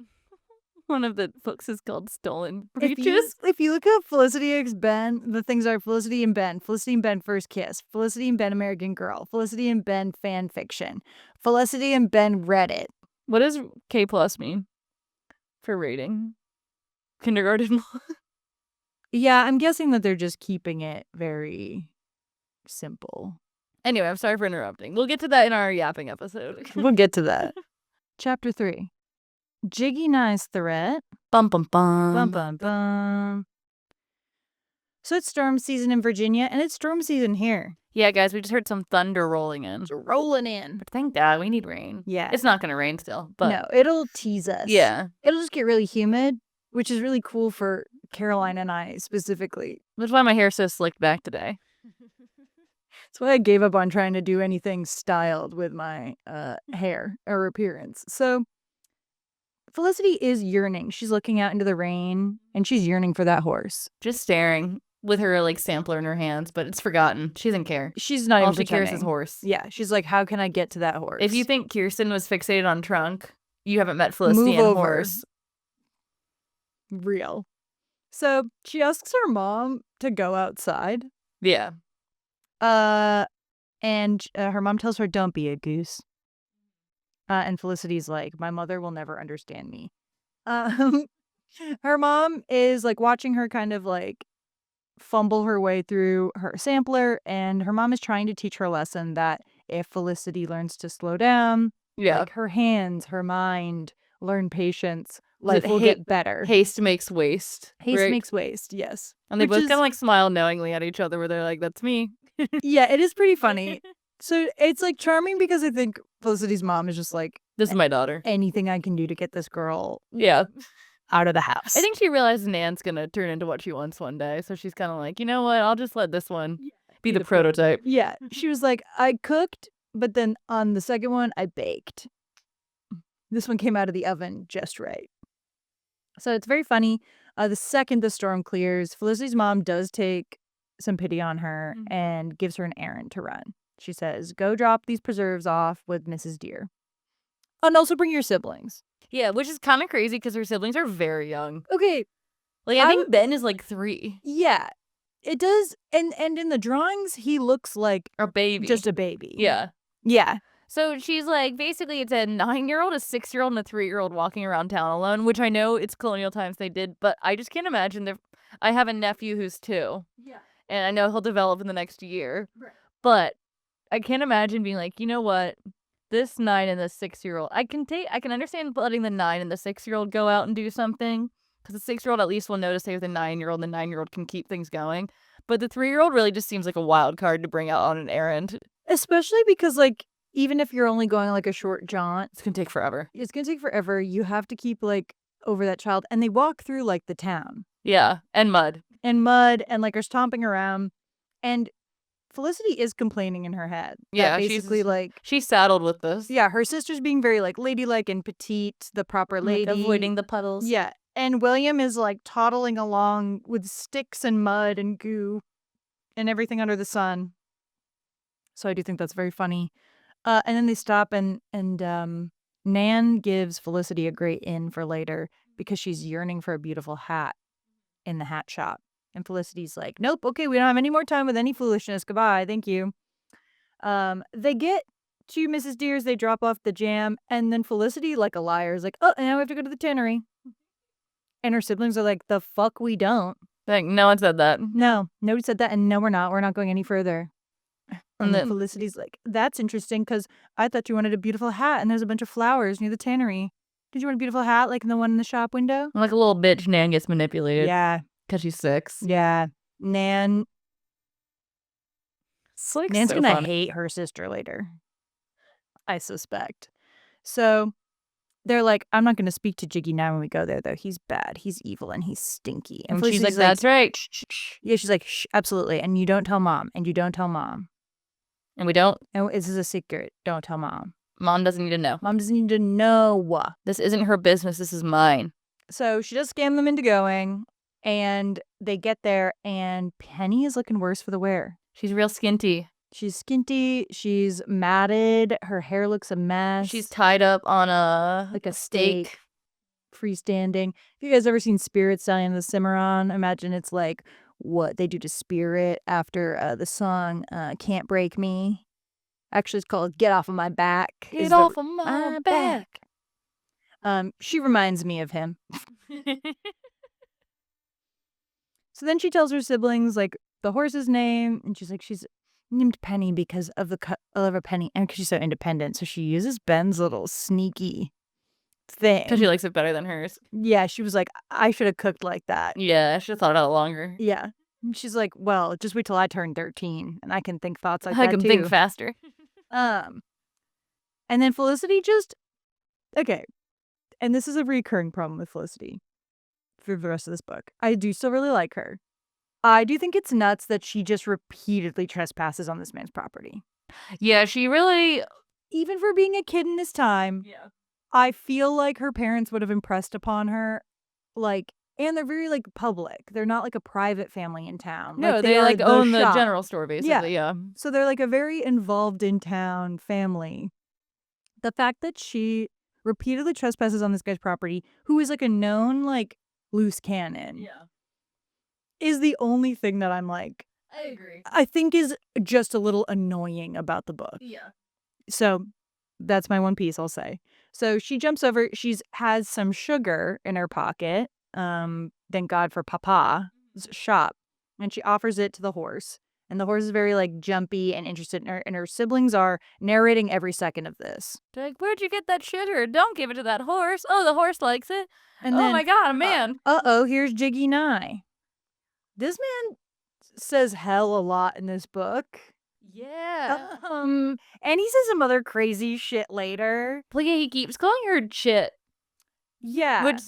one of the books is called Stolen Breeches. If you look up Felicity x Ben, the things are Felicity and Ben First Kiss, Felicity and Ben American Girl, Felicity and Ben Fanfiction, Felicity and Ben Reddit. What does K+ mean for rating? Kindergarten? Yeah, I'm guessing that they're just keeping it very simple. Anyway, I'm sorry for interrupting. We'll get to that in our yapping episode. We'll get to that. Chapter 3. Jiggy Nye's Threat. Bum bum bum. Bum bum bum. So it's storm season in Virginia, and it's storm season here. Yeah, guys, we just heard some thunder rolling in. It's rolling in. But thank God, we need rain. Yeah. It's not gonna rain still, but No, it'll tease us. yeah. It'll just get really humid, which is really cool for Caroline and I specifically. That's why my hair's so slicked back today. That's why I gave up on trying to do anything styled with my hair or appearance. So Felicity is yearning. She's looking out into the rain, and she's yearning for that horse. Just staring with her like sampler in her hands, but it's forgotten. She doesn't care. She's not All even she cares is pretending. horse. Yeah, she's like, how can I get to that horse? If you think Kirsten was fixated on trunk, you haven't met Felicity Move and over. horse. Real. So she asks her mom to go outside. Yeah. And her mom tells her, don't be a goose. And Felicity's like, my mother will never understand me. Her mom is like watching her kind of like fumble her way through her sampler, and her mom is trying to teach her a lesson that if Felicity learns to slow down, Yeah. like her hands, her mind, learn patience, Was it life will get better. Haste makes waste. Haste right? makes waste, yes. And they Which both is- kind of like smile knowingly at each other where they're like, that's me. Yeah, it is pretty funny. So it's like charming because I think Felicity's mom is just like, This is my daughter. anything I can do to get this girl Yeah. out of the house. I think she realized Nan's going to turn into what she wants one day. So she's kind of like, you know what? I'll just let this one be the prototype. Yeah, she was like, I cooked, but then on the second one, I baked. This one came out of the oven just right. So it's very funny. The second the storm clears, Felicity's mom does take some pity on her and gives her an errand to run. She says, go drop these preserves off with Mrs. Deer. And also bring your siblings. Yeah, which is kind of crazy because her siblings are very young. Okay, Like, I think Ben is like 3. yeah, it does. And in the drawings, he looks like A baby. just a baby. Yeah. Yeah. So she's like, basically, it's a 9-year-old, a 6-year-old, and a 3-year-old walking around town alone, which I know it's colonial times they did, but I just can't imagine. I have a nephew who's 2. Yeah. And I know he'll develop in the next year. Right. But I can't imagine being like, you know what? This 9 and the 6-year-old, I can understand letting the 9 and the 6-year-old go out and do something. Because the 6-year-old at least will notice they have the 9-year-old, and the 9-year-old can keep things going. But the 3-year-old really just seems like a wild card to bring out on an errand. Especially because, like, even if you're only going like a short jaunt, It's going to take forever. it's going to take forever. You have to keep like over that child. And they walk through like the town Yeah. And mud. and mud and like are stomping around. And Felicity is complaining in her head. that Yeah, basically like, She's saddled with this. yeah, her sister's being very like ladylike and petite, the proper lady. Like avoiding the puddles. Yeah. And William is like toddling along with sticks and mud and goo and everything under the sun. So I do think that's very funny. And then they stop and Nan gives Felicity a great in for later because she's yearning for a beautiful hat in the hat shop. And Felicity's like, nope, okay, we don't have any more time with any foolishness. Goodbye, thank you. They get to Mrs. Deer's, they drop off the jam, and then Felicity, like a liar, is like, oh, and now we have to go to the tannery. And her siblings are like, the fuck we don't. Like, no one said that. No, nobody said that, and no, we're not going any further. And then then- Felicity's like, that's interesting because I thought you wanted a beautiful hat and there's a bunch of flowers near the tannery. Did you want a beautiful hat like the one in the shop window? Like a little bitch, Nan gets manipulated. Yeah. Because she's 6. Yeah. Nan's It's like gonna fun. hate her sister later, I suspect. So they're like, I'm not gonna speak to Jiggy now when we go there though. He's bad, he's evil, and he's stinky. And she's like, Felicity's that's right. yeah, she's like, shh, absolutely. And you don't tell mom, and you don't tell mom. And we don't. And this is a secret. Don't tell mom. Mom doesn't need to know. Mom doesn't need to know. This isn't her business. This is mine. So she does scam them into going, and they get there, and Penny is looking worse for the wear. She's real skinty. She's skinty. She's matted. Her hair looks a mess. She's tied up on a stake, freestanding. Have you guys ever seen Spirit Stallion the Cimarron? Imagine it's like what they do to Spirit after the song Can't Break Me. Actually, it's called Get Off of My Back. is Get the- off of my back. She reminds me of him. So then she tells her siblings like the horse's name, and she's like, she's named Penny because of the color of a penny, and because she's so independent. So she uses Ben's little sneaky thing. Because she likes it better than hers. Yeah, she was like, I should have cooked like that. Yeah, I should have thought it out longer. Yeah. And she's like, well, just wait till I turn 13 and I can think thoughts like I that can too. think faster. And then Felicity just, okay. And this is a recurring problem with Felicity through the rest of this book. I do still really like her. I do think it's nuts that she just repeatedly trespasses on this man's property. Yeah, she really... Even for being a kid in this time, Yeah. I feel like her parents would have impressed upon her, like, and they're very, like, public. They're not, like, a private family in town. No, like, they are like own the shop. general store, basically, yeah. So they're, like, a very involved in town family. The fact that she repeatedly trespasses on this guy's property, who is, like, a known, like, loose cannon, is the only thing that I'm like, I agree. I think is just a little annoying about the book. Yeah. So that's my one piece, I'll say. So she jumps over. Has some sugar in her pocket. Thank God for Papa's shop. And she offers it to the horse. And the horse is very, like, jumpy and interested in her. And her siblings are narrating every second of this. They're like, where'd you get that sugar? Don't give it to that horse. Oh, the horse likes it. And oh then, my God, man. Here's Jiggy Nye. This man says hell a lot in this book. Yeah. And he says some other crazy shit later. But yeah, he keeps calling her shit. Yeah. Which...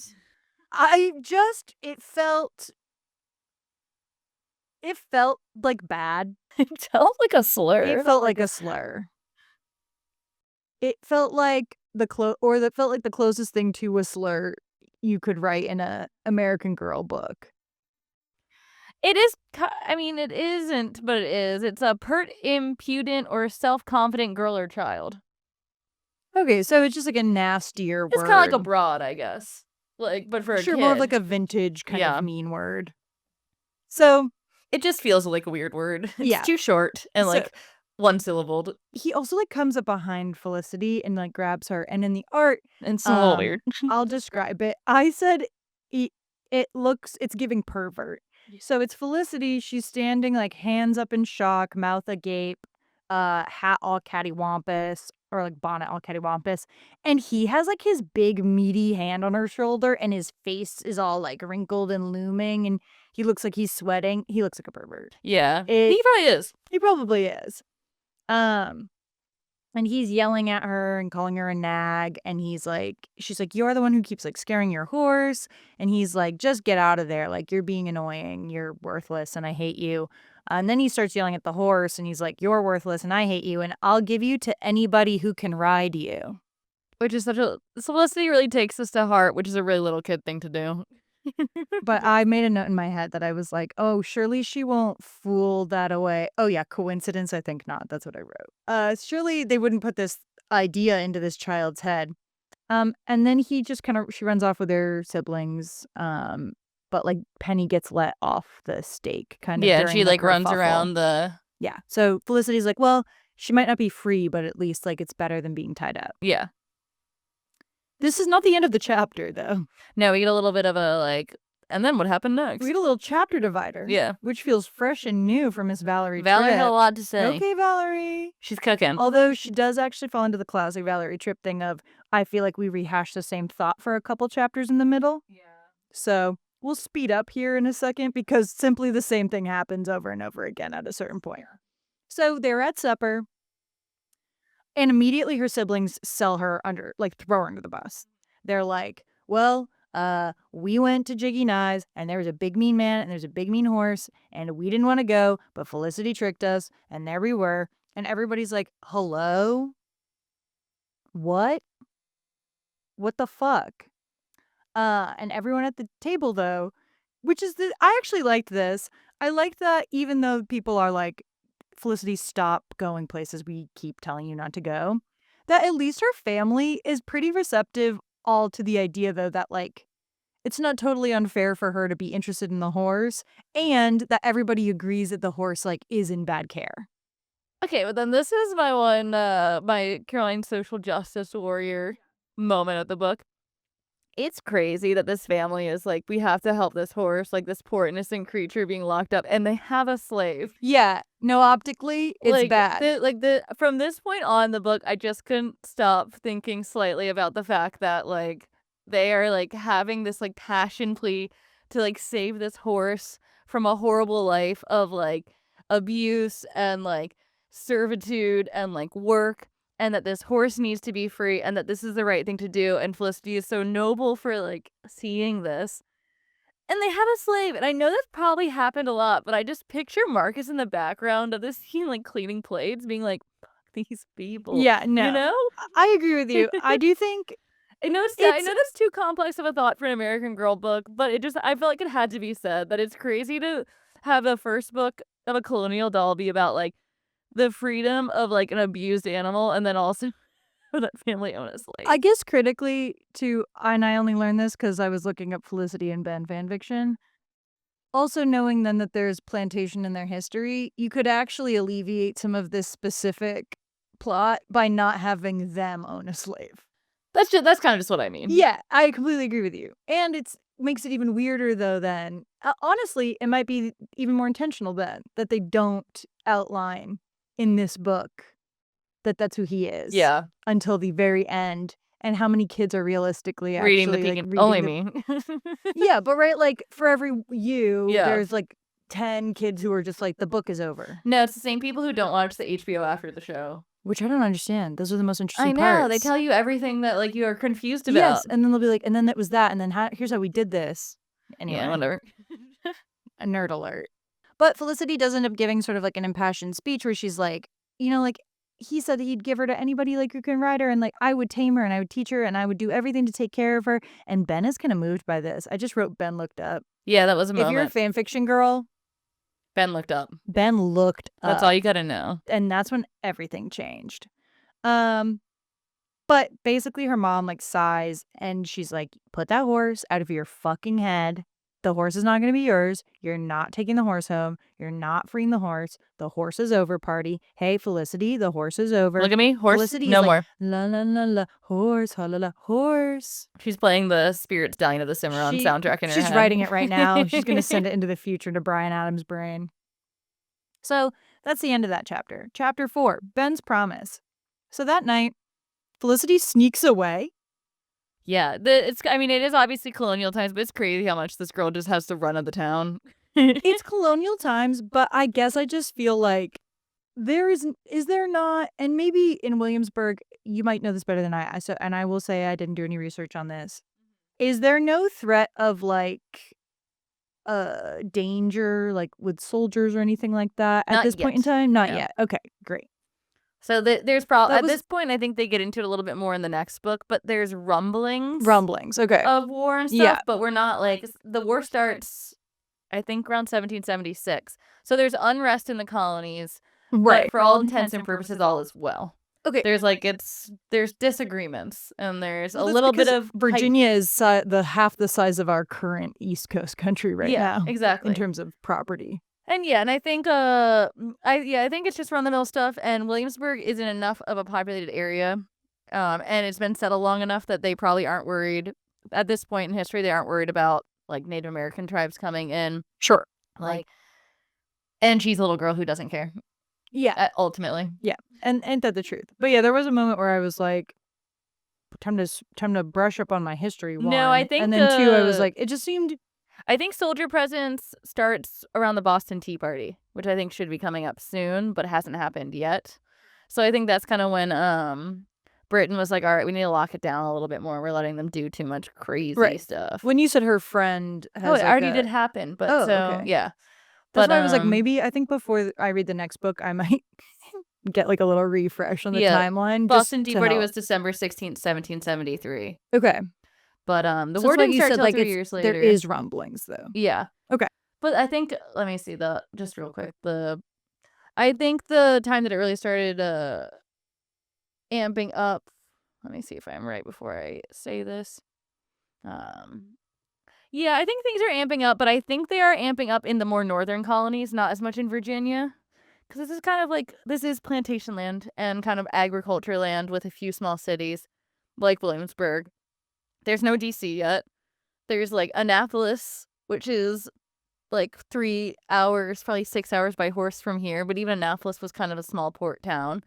it felt like bad. It felt like a slur. It felt like a slur. It felt like that felt like the closest thing to a slur you could write in a American Girl book. It is, I mean, it isn't, but it is. It's a pert, impudent, or self-confident girl or child. Okay, so it's just like a nastier word. It's kind of like a broad, I guess. Like, but for a kid. More of like a vintage kind of mean word. So it just feels like a weird word. It's too short and like one-syllabled. He also like comes up behind Felicity and like grabs her, and in the art, it's a little weird. I'll describe it. I said it's giving pervert. So it's Felicity. She's standing like hands up in shock, mouth agape, hat all cattywampus, or like bonnet all cattywampus. And he has like his big meaty hand on her shoulder, and his face is all like wrinkled and looming, and he looks like he's sweating. He looks like a pervert. Yeah, he probably is. He probably is. And he's yelling at her and calling her a nag, and she's like, you're the one who keeps like scaring your horse. And he's like, just get out of there. Like, you're being annoying. You're worthless and I hate you. And then he starts yelling at the horse and he's like, you're worthless and I hate you. And I'll give you to anybody who can ride you. Which is Felicity really takes this to heart, which is a really little kid thing to do. But I made a note in my head that I was like, oh, surely she won't fool that away. Oh, yeah, coincidence? I think not. That's what I wrote. Surely they wouldn't put this idea into this child's head. And then she runs off with her siblings. But like Penny gets let off the stake kind of. Yeah, she like runs around the. Yeah. So Felicity's like, well, she might not be free, but at least like it's better than being tied up. Yeah. This is not the end of the chapter, though. No, we get a little bit of a, like, and then what happened next? We get a little chapter divider. Yeah. Which feels fresh and new for Miss Valerie Valerie Tripp. had a lot to say. Okay, Valerie. She's cooking. Although she does actually fall into the classic Valerie Tripp thing of, I feel like we rehash the same thought for a couple chapters in the middle. Yeah. So we'll speed up here in a second because simply the same thing happens over and over again at a certain point. So they're at supper. And immediately her siblings throw her under the bus. They're like, well, we went to Jiggy Nye's and there was a big mean man and there's a big mean horse and we didn't want to go, but Felicity tricked us and there we were. And everybody's like, hello? What? What the fuck? And everyone at the table, though, I actually liked this. I liked that even though people are like, Felicity, stop going places we keep telling you not to go, that at least her family is pretty receptive all to the idea, though, that like it's not totally unfair for her to be interested in the horse and that everybody agrees that the horse like is in bad care. Okay, but then this is my one, my Caroline social justice warrior moment of the book. It's crazy that this family is like, we have to help this horse, like this poor innocent creature being locked up, and they have a slave. Yeah, no, optically, it's like, bad. From this point on the book, I just couldn't stop thinking slightly about the fact that like they are like having this like passion plea to like save this horse from a horrible life of like abuse and like servitude and like work, and that this horse needs to be free and that this is the right thing to do. And Felicity is so noble for like seeing this. And they have a slave, and I know that's probably happened a lot, but I just picture Marcus in the background of this scene, like, cleaning plates, being like, "Fuck these people," Yeah, you no. know? I agree with you. I do think I know it's that's too complex of a thought for an American Girl book, but I felt like it had to be said that it's crazy to have the first book of a colonial doll be about, like, the freedom of, like, an abused animal, and then also for that family own a I slave. guess critically too, and I only learned this because I was looking up Felicity and Ben fanfiction. Also knowing then that there's plantation in their history, you could actually alleviate some of this specific plot by not having them own a slave. That's kind of just what I mean. Yeah, I completely agree with you. And it's makes it even weirder though then. Honestly, it might be even more intentional then that they don't outline in this book that that's who he is Yeah. until the very end, and how many kids are realistically Reading the actually, like, Pekin only reading the me. Yeah, but right, like, for every you, Yeah. there's, like, 10 kids who are just like, "The book is over." No, it's the same people who don't watch the HBO after the show. Which I don't understand. Those are the most I interesting know, they parts. tell you everything that, like, you are confused Yes, about. and then they'll be like, "And then that was that, and then here's how we did this." Yeah, Anyway, whatever. a nerd alert. But Felicity does end up giving sort of, like, an impassioned speech where she's like, like, he said that he'd give her to anybody, like, who can ride her, and, like, I would tame her, and I would teach her, and I would do everything to take care of her, and Ben is kinda moved by this. I just wrote Ben looked up. Yeah, that was a If you're a moment. fanfiction girl, Ben looked up. Ben looked That's up, all you gotta know. and that's when everything changed. Um, but basically her mom, like, sighs, and she's like, "Put that horse out of your fucking head. The horse is not gonna be yours. You're not taking the horse home. You're not freeing the horse. The horse is over, party. Hey, Felicity, the horse is over." Look at me, horse, Felicity is no like, more. "La, la, la, la, horse, ha, la, la, horse." She's playing the Spirits Dying of the Cimarron soundtrack in her She's head. writing it right now. She's gonna send it into the future to Bryan Adams' brain. So, that's the end of that chapter. Chapter 4, Ben's Promise. So that night, Felicity sneaks away. Yeah, I mean, it is obviously colonial times, but it's crazy how much this girl just has to run of the town. It's colonial times, but I guess I just feel like is there not, and maybe in Williamsburg, you might know this better than and I will say I didn't do any research on this. Is there no threat of, like, danger, like, with soldiers or anything like that at Not this point in yet. time? Not No. yet. Okay, great. So there's That at was this point, I think they get into it a little bit more in the next book, but there's rumblings rumblings, okay. of war and Yeah. stuff, but we're not like the war starts, I think, around 1776. So there's unrest in the colonies, Right. but for all intents and purposes, all is well. Okay. There's disagreements, and there's Well, a that's little bit because of Virginia is the half the size of our current East Coast country right yeah, now exactly. in terms of property. And yeah, and I think I think it's just run the mill stuff, and Williamsburg isn't enough of a populated area, and it's been settled long enough that they probably aren't worried at this point in history. They aren't worried about like Native American tribes coming in, Sure. like, and she's a little girl who doesn't care. Yeah. Ultimately, Yeah. And ain't that the truth? But yeah, there was a moment where I was like, time to brush up on my history. One. No, I think and then two, I was like, it just seemed. I think soldier presence starts around the Boston Tea Party, which I think should be coming up soon, but hasn't happened yet. So I think that's kind of when Britain was like, all right, we need to lock it down a little bit more. We're letting them do too much crazy stuff. When you said her friend has it already did happen, but okay. yeah. That's But why I was like, maybe I think before I read the next book, I might get like a little refresh on the timeline. Boston Tea Party was December 16th, 1773. Okay. But the So war it's didn't you start said, till like, 3 years later. there is rumblings though. Yeah. Okay. But I think, let me see just real quick. I think the time that it really started amping up, let me see if I'm right before I say this. Yeah, I think things are amping up, but I think they are amping up in the more northern colonies, not as much in Virginia. Because this is kind of like, this is plantation land and kind of agriculture land with a few small cities like Williamsburg. There's no DC yet. There's like Annapolis, which is like 3 hours, probably 6 hours by horse from here. But even Annapolis was kind of a small port town.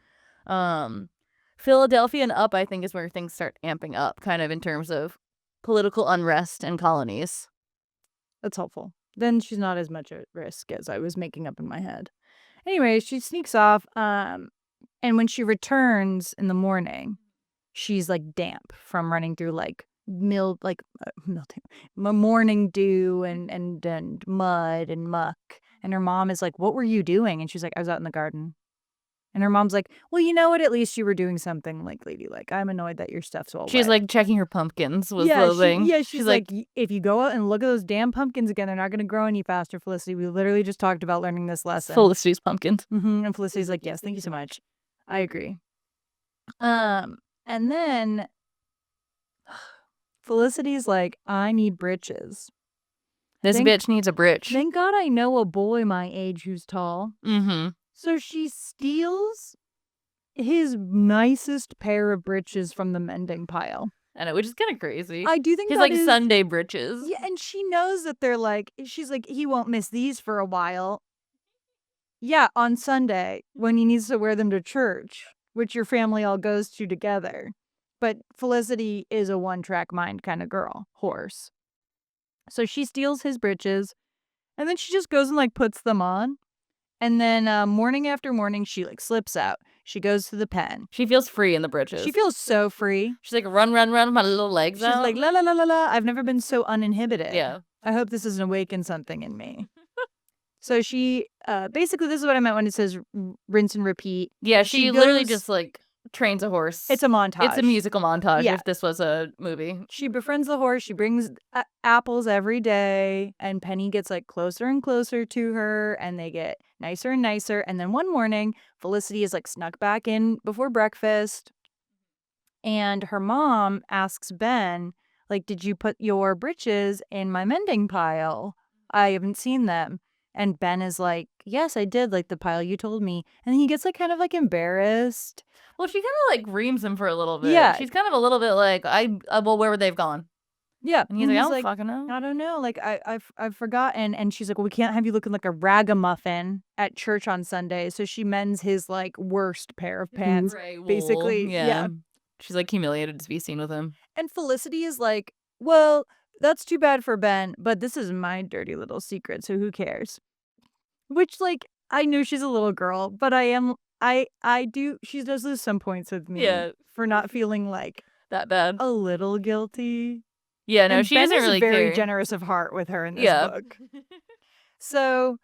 Philadelphia and up, I think, is where things start amping up, kind of in terms of political unrest and colonies. That's helpful. Then she's not as much at risk as I was making up in my head. Anyway, she sneaks off. And when she returns in the morning, she's like damp from running through like morning dew and mud and muck. And her mom is like, "What were you doing?" And she's like, "I was out in the garden." And her mom's like, "Well, you know what? At least you were doing something like ladylike. I'm annoyed that your stuff's all She's wet." like checking her pumpkins was the thing. Yeah, she's like, "If you go out and look at those damn pumpkins again, they're not going to grow any faster, Felicity. We literally just talked about learning this lesson." Felicity's pumpkins. And Felicity's like, "Yes, thank you so much. I agree." And then Felicity's like, "I need britches. This bitch needs a britch. Thank God I know a boy my age who's tall." Mm-hmm. So she steals his nicest pair of britches from the mending pile. I know, which is kind of crazy. I do think his that like is, Sunday britches. Yeah, and she knows that they're like, she's like, he won't miss these for a while. Yeah, on Sunday when he needs to wear them to church, which your family all goes to together. But Felicity is a one-track mind kind of girl, horse. So she steals his britches, and then she just goes and like puts them on. And then morning after morning, she like slips out. She goes to the pen. She feels free in the britches. She feels so free. She's like, run with my little legs out. She's like, la la la la la. I've never been so uninhibited. Yeah. I hope this doesn't awaken something in me. So she, basically, this is what I meant when it says rinse and repeat. Yeah, she literally just like trains a horse. It's a montage. It's a musical montage if this was a movie. She befriends the horse. She brings apples every day. And Penny gets like closer and closer to her. And they get nicer and nicer. And then one morning, Felicity is like snuck back in before breakfast. And her mom asks Ben, like, "Did you put your britches in my mending pile? I haven't seen them." And Ben is like, "Yes, I did, like the pile you told me." And he gets like kind of like embarrassed. Well, she kind of like reams him for a little bit. Yeah. She's kind of a little bit like, well, where would they have gone? Yeah. And he's like, I don't fucking know. "I don't know. Like, I've forgotten." And she's like, "Well, we can't have you looking like a ragamuffin at church on Sunday." So she mends his like worst pair of pants. Gray wool. Basically. Yeah. She's like humiliated to be seen with him. And Felicity is like, "Well, that's too bad for Ben, but this is my dirty little secret, so who cares?" Which, like, I knew she's a little girl, but she does lose some points with me for not feeling like that bad. A little guilty. Yeah, no, and she Ben doesn't is really very care. generous of heart with her in this book. So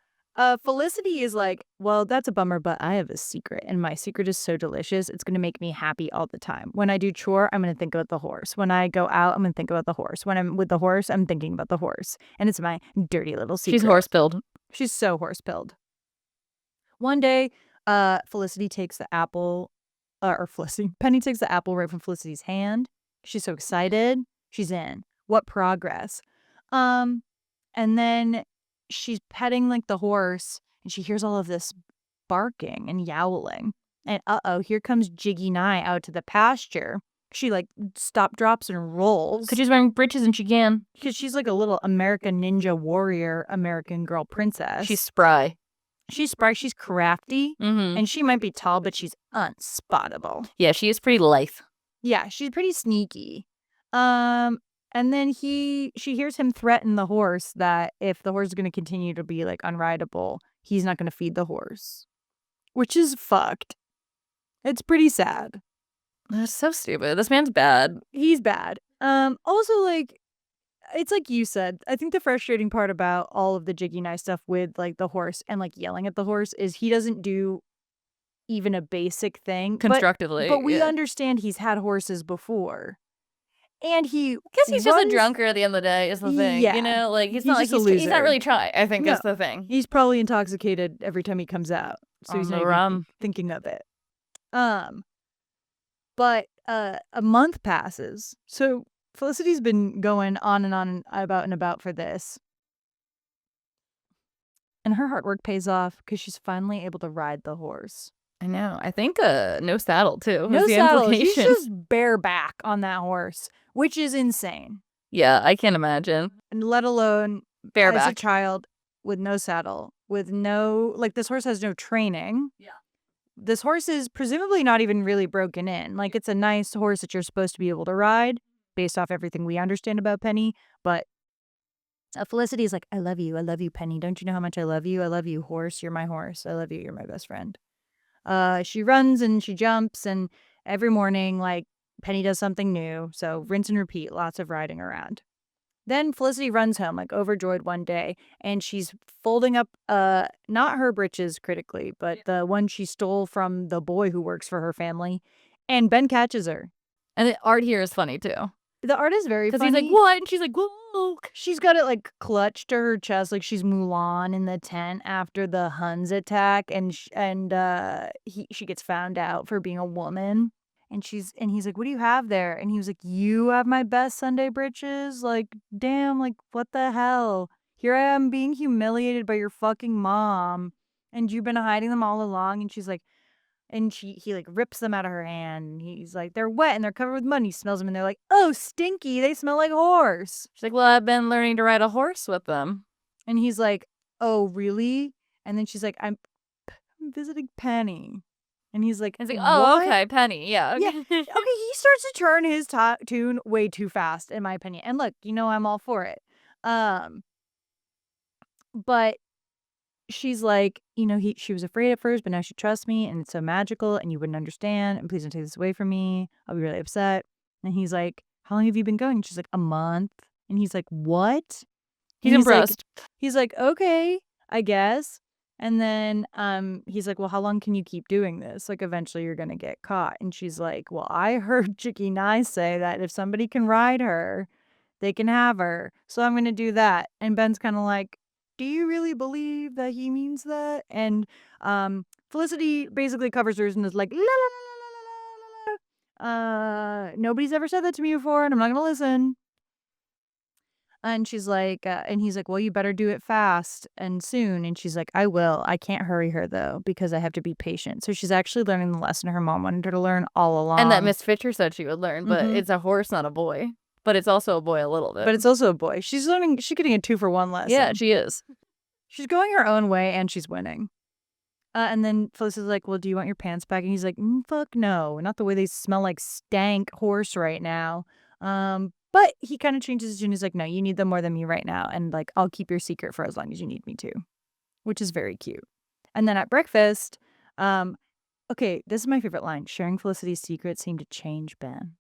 Felicity is like, "Well, that's a bummer, but I have a secret, and my secret is so delicious. It's going to make me happy all the time. When I do chore, I'm going to think about the horse. When I go out, I'm going to think about the horse. When I'm with the horse, I'm thinking about the horse. And it's my dirty little secret." She's horse-pilled. She's so horse-pilled. One day, Felicity takes the apple, Penny takes the apple right from Felicity's hand. She's so excited. She's in. What progress. And then she's petting like the horse, and she hears all of this barking and yowling. And here comes Jiggy Nye out to the pasture. She like stop, drops, and rolls. Because she's wearing britches and she can. Because she's like a little American ninja warrior, American girl princess. She's spry. She's spry. She's crafty. Mm-hmm. And she might be tall, but she's unspottable. Yeah, she is pretty lithe. Yeah, she's pretty sneaky. And then she hears him threaten the horse that if the horse is going to continue to be like unrideable, he's not going to feed the horse, which is fucked. It's pretty sad. That's so stupid. This man's bad. He's bad. Also, like, it's like you said, I think the frustrating part about all of the Jiggy Nye stuff with like the horse and like yelling at the horse is he doesn't do even a basic thing constructively. But we understand he's had horses before. And because he's just a drunker at the end of the day is the thing. Yeah. You know, like he's not he's not really trying, I think is the thing. He's probably intoxicated every time he comes out. So he's not even thinking of it. But a month passes. So Felicity's been going on and about for this. And her hard work pays off because she's finally able to ride the horse. I know. I think no saddle, too. No saddle. She's just bareback on that horse, which is insane. Yeah, I can't imagine. And let alone bareback. As a child with no saddle, with no, like, this horse has no training. Yeah. This horse is presumably not even really broken in. Like, it's a nice horse that you're supposed to be able to ride. based off everything we understand about Penny. But Felicity is like, I love you, Penny. Don't you know how much I love you? I love you, horse. You're my horse. I love you. You're my best friend. She runs and she jumps, and every morning, like, Penny does something new. So rinse and repeat, lots of riding around. Then Felicity runs home, like, overjoyed one day, and she's folding up, not her britches critically, but the one she stole from the boy who works for her family, and Ben catches her. And the art here is funny too. The art is very funny. Because he's like, what? And she's like, whoa. She's got it, like, clutched to her chest like she's Mulan in the tent after the Huns attack, and she gets found out for being a woman. And he's like, what do you have there? And he was like, you have my best Sunday britches? Like, damn, like, what the hell? Here I am being humiliated by your fucking mom, and you've been hiding them all along. And she's like, and he like rips them out of her hand. And he's like, they're wet and they're covered with mud. And he smells them and they're like, oh, stinky. They smell like horse. She's like, well, I've been learning to ride a horse with them. And he's like, oh, really? And then she's like, I'm visiting Penny. And he's like, oh, what? okay, Penny. Yeah. Okay. Yeah. Okay, he starts to turn his tune way too fast, in my opinion. And look, I'm all for it. But she's like, she was afraid at first, but now she trusts me, and it's so magical, and you wouldn't understand, and please don't take this away from me. I'll be really upset. And he's like, how long have you been going? And she's like, a month. And he's like, what? He's impressed. He's like, okay, I guess. And then he's like, well, how long can you keep doing this? Like, eventually you're going to get caught. And she's like, well, I heard Jiggy say that if somebody can ride her, they can have her. So I'm going to do that. And Ben's kind of like, do you really believe that he means that? And Felicity basically covers hers and is like, la la la la la la. Nobody's ever said that to me before, and I'm not going to listen. And she's like, and he's like, well, you better do it fast and soon. And she's like, I will. I can't hurry her, though, because I have to be patient. So she's actually learning the lesson her mom wanted her to learn all along. And that Miss Fitcher said she would learn, but it's a horse, not a boy. But it's also a boy a little bit. But it's also a boy. She's getting a 2-for-1 lesson. Yeah, she is. She's going her own way, and she's winning. And then Felicity's like, well, do you want your pants back? And he's like, fuck no. Not the way they smell like stank horse right now. But he kind of changes his tune. He's like, no, you need them more than me right now. And like, I'll keep your secret for as long as you need me to. Which is very cute. And then at breakfast, okay, this is my favorite line. Sharing Felicity's secret seemed to change Ben.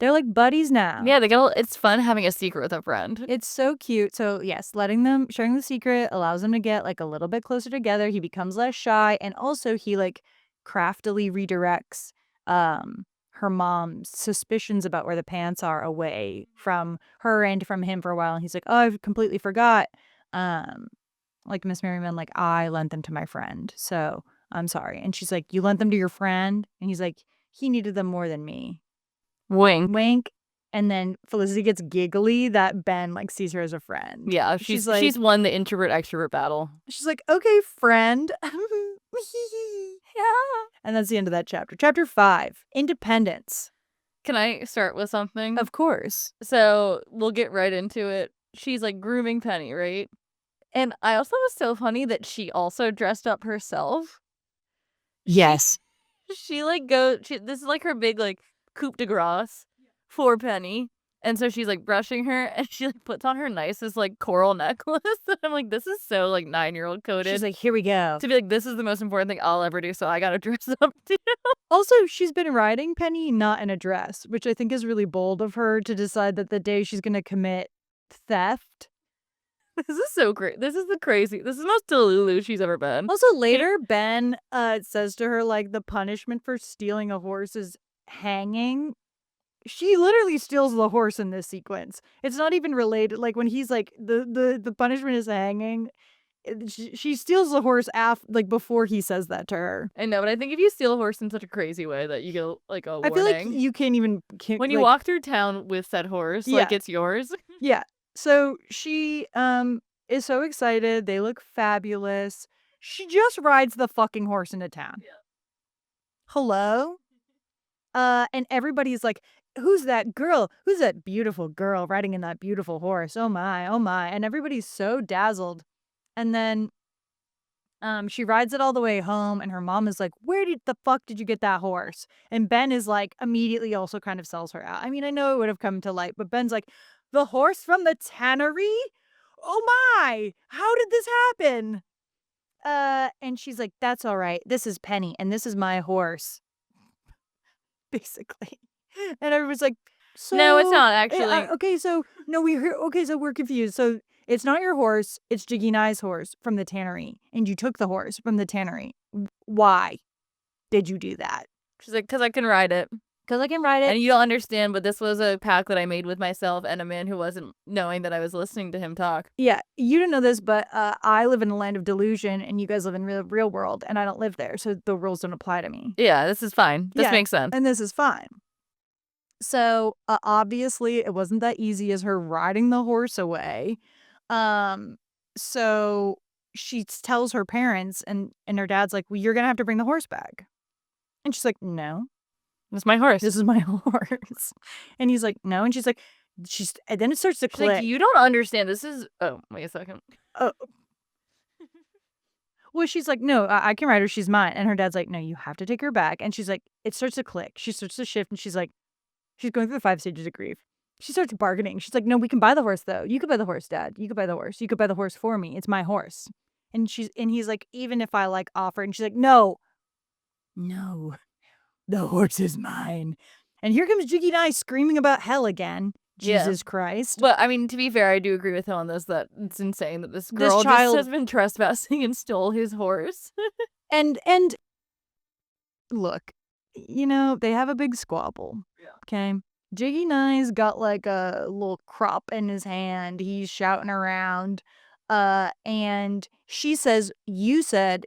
They're like buddies now. Yeah, it's fun having a secret with a friend. It's so cute. So yes, sharing the secret allows them to get like a little bit closer together. He becomes less shy. And also he like craftily redirects her mom's suspicions about where the pants are away from her and from him for a while. And he's like, oh, I completely forgot. Like Miss Merriman, like I lent them to my friend. So I'm sorry. And she's like, you lent them to your friend? And he's like, he needed them more than me. Wink. Wink. And then Felicity gets giggly that Ben like sees her as a friend. Yeah, she's won the introvert extrovert battle. She's like, okay, friend. Yeah. And that's the end of that chapter. Chapter 5, Independence. Can I start with something? Of course. So we'll get right into it. She's like grooming Penny, right? And I also thought it was so funny that she also dressed up herself. Yes. She like this is like her big like coup de grace for Penny. And so she's like brushing her and she like puts on her nicest like coral necklace. And I'm like, this is so like 9-year-old coded. She's like, here we go. To be like, this is the most important thing I'll ever do, so I gotta dress up too. Also, she's been riding Penny not in a dress, which I think is really bold of her to decide that the day she's gonna commit theft. This is so great. This is the most Delulu she's ever been. Also, later, Ben says to her, like, the punishment for stealing a horse is hanging. She literally steals the horse in this sequence. It's not even related. Like, when he's like, the punishment is hanging, she steals the horse before he says that to her. I know, but I think if you steal a horse in such a crazy way that you get like a warning. I feel like you can't even... when you walk through town with said horse, like it's yours. Yeah. So she is so excited. They look fabulous. She just rides the fucking horse into town. Yeah. Hello? And everybody's like, who's that girl? Who's that beautiful girl riding in that beautiful horse? Oh my, oh my. And everybody's so dazzled. And then She rides it all the way home, and her mom is like, "Where the fuck did you get that horse?" And Ben is like, immediately also kind of sells her out. I mean, I know it would have come to light, but Ben's like, "The horse from the tannery? Oh my! How did this happen?" And she's like, "That's all right. This is Penny, and this is my horse." Basically. And everyone's like, No, it's "So, not actually. okay, so no, okay, so we're confused. So it's not your horse, it's Jiggy and I's horse from the tannery, and you took the horse from the tannery. Why did you do that?" She's like, "'Cause I can ride it. "'Cause I can ride it." And you don't understand, but this was a pact that I made with myself and a man who wasn't knowing that I was listening to him talk." Yeah, you didn't know this, but I live in a land of delusion, and you guys live in real world, and I don't live there, so the rules don't apply to me. Yeah, this is fine. This makes sense. And this is fine. So, obviously, it wasn't that easy as her riding the horse away. Um, so she tells her parents, and her dad's like, "Well, you're gonna have to bring the horse back." And she's like, "No, It's my horse. this is my horse." And he's like, "No," and she's like, and then it starts to She's like, click. "You don't understand. This is." Oh, wait a second. Oh, well, she's like, "No, I can ride her. She's mine." And her dad's like, "No, you have to take her back." And she's like, it starts to click. She starts to shift, and she's like, she's going through the 5 stages of grief. She starts bargaining. She's like, "No, we can buy the horse, though. You could buy the horse, Dad. You could buy the horse. You could buy the horse for me. It's my horse." And he's like, "Even if I like offer," and she's like, "No, no, the horse is mine." And here comes Jiggy and I screaming about hell again. Yeah. Jesus Christ. But I mean, to be fair, I do agree with him on this. That it's insane that this girl child- just has been trespassing and stole his horse. And look, they have a big squabble. Yeah. Okay. Jiggy Nye's got like a little crop in his hand. He's shouting around. And she says, "You said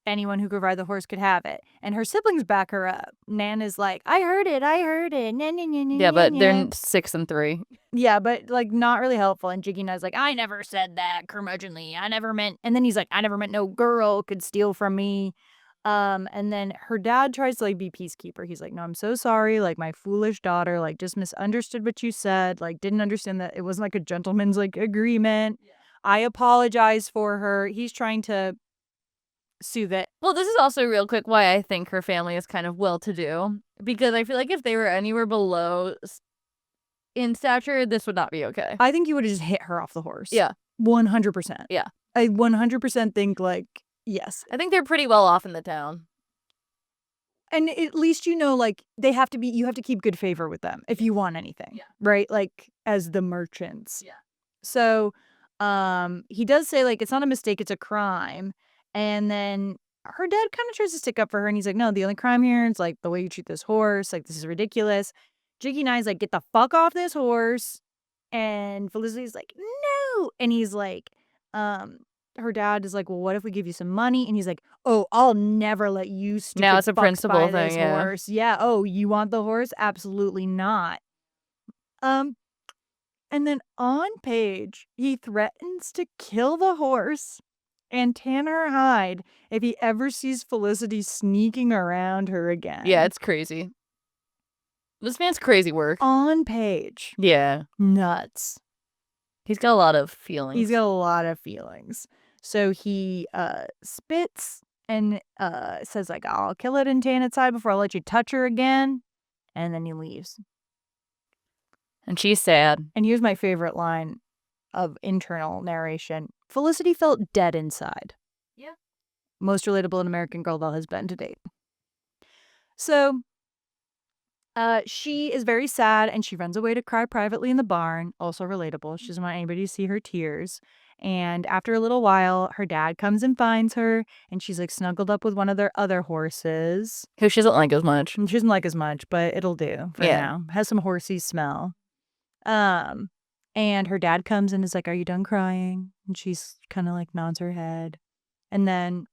anyone who could ride the horse could have it." And her siblings back her up. Nan is like, I heard it. Nah, nah, nah, nah, Yeah, but nah, they're nah." 6 and 3. Yeah, but like not really helpful. And Jiggy Nye's like, "I never said that, curmudgeonly. I never meant," and then he's like, "I never meant no girl could steal from me." And then her dad tries to like be peacekeeper. He's like, "No, I'm so sorry. Like my foolish daughter, like just misunderstood what you said. Like didn't understand that it wasn't like a gentleman's like agreement. Yeah. I apologize for her." He's trying to soothe it. Well, this is also real quick why I think her family is kind of well-to-do, because I feel like if they were anywhere below in stature, this would not be okay. I think you would have just hit her off the horse. Yeah. 100%. Yeah. I 100% think like, yes. I think they're pretty well off in the town. And at least like you have to keep good favor with them if you want anything. Yeah. Right? Like as the merchants. Yeah. So he does say like it's not a mistake, it's a crime. And then her dad kind of tries to stick up for her, and he's like, "No, the only crime here is like the way you treat this horse. Like this is ridiculous." Jiggy and I's like, "Get the fuck off this horse." And Felicity's like, "No." And he's like, her dad is like, "Well, what if we give you some money?" And he's like, "Oh, I'll never let you stupid Now it's a fucks principle buy thing, this yeah. horse." Yeah. "Oh, you want the horse? Absolutely not." And then on page, he threatens to kill the horse and tan her hide if he ever sees Felicity sneaking around her again. Yeah, it's crazy. This man's crazy work. On page. Yeah. Nuts. He's got a lot of feelings. He's got a lot of feelings. So he spits and says like, "I'll kill it and tan its hide before I let you touch her again." And then he leaves. And she's sad. And here's my favorite line of internal narration. Felicity felt dead inside. Yeah. Most relatable an American Girl doll has been to date. So she is very sad, and she runs away to cry privately in the barn. Also relatable. She doesn't want anybody to see her tears. And after a little while, her dad comes and finds her, and she's like snuggled up with one of their other horses. Who she doesn't like as much. She doesn't like as much, but it'll do for now. Has some horsey smell. And her dad comes and is like, "Are you done crying?" And she's kind of like nods her head. And then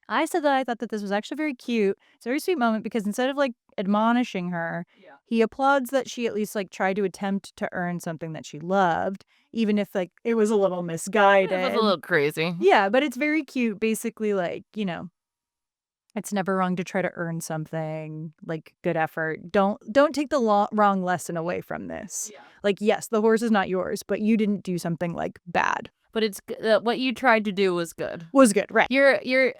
I said that I thought that this was actually very cute. It's a very sweet moment because instead of like admonishing her, he applauds that she at least like tried to attempt to earn something that she loved, even if like it was a little misguided. It was a little crazy. Yeah, but it's very cute. Basically, like, it's never wrong to try to earn something, like good effort. Don't take the wrong lesson away from this. Yeah. Like, yes, the horse is not yours, but you didn't do something like bad. But it's what you tried to do was good. Was good, right. Your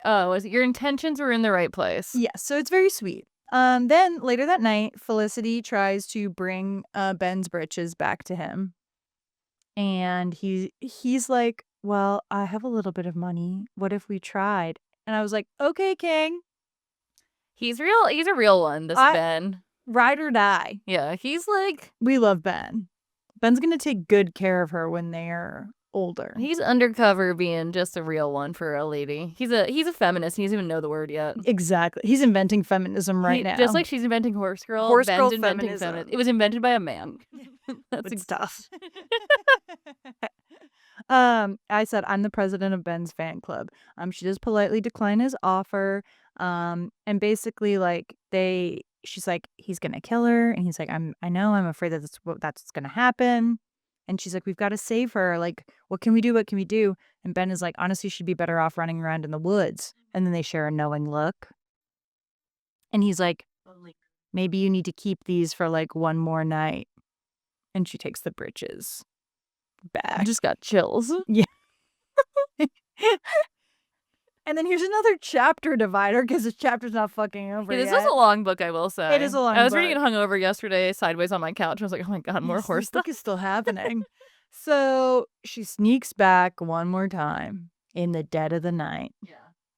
intentions were in the right place. Yes, so it's very sweet. Then later that night, Felicity tries to bring Ben's britches back to him. And he's like, well, I have a little bit of money. What if we tried? And I was like, okay, King. He's a real one, Ben. Ride or die. Yeah, he's like... We love Ben. Ben's going to take good care of her when they're older. He's undercover being just a real one for a lady. He's a feminist. He doesn't even know the word yet. Exactly. He's inventing feminism now. Just like she's inventing horse girl. Horse Ben's girl inventing feminism. It was invented by a man. That's tough. I said, I'm the president of Ben's fan club. She does politely decline his offer. And basically, like, she's like, he's gonna kill her, and he's like, I know, I'm afraid that's what's gonna happen. And she's like, we've got to save her. Like, what can we do? What can we do? And Ben is like, honestly, she'd be better off running around in the woods. And then they share a knowing look. And he's like, maybe you need to keep these for like one more night. And she takes the britches back. I just got chills. Yeah. And then here's another chapter divider because this chapter's not fucking over This yet. is a long book, I will say. It is a long book. I was reading it hungover yesterday, sideways on my couch. I was like, oh my God, more horse stuff. This book is still happening. So she sneaks back one more time in the dead of the night. Yeah.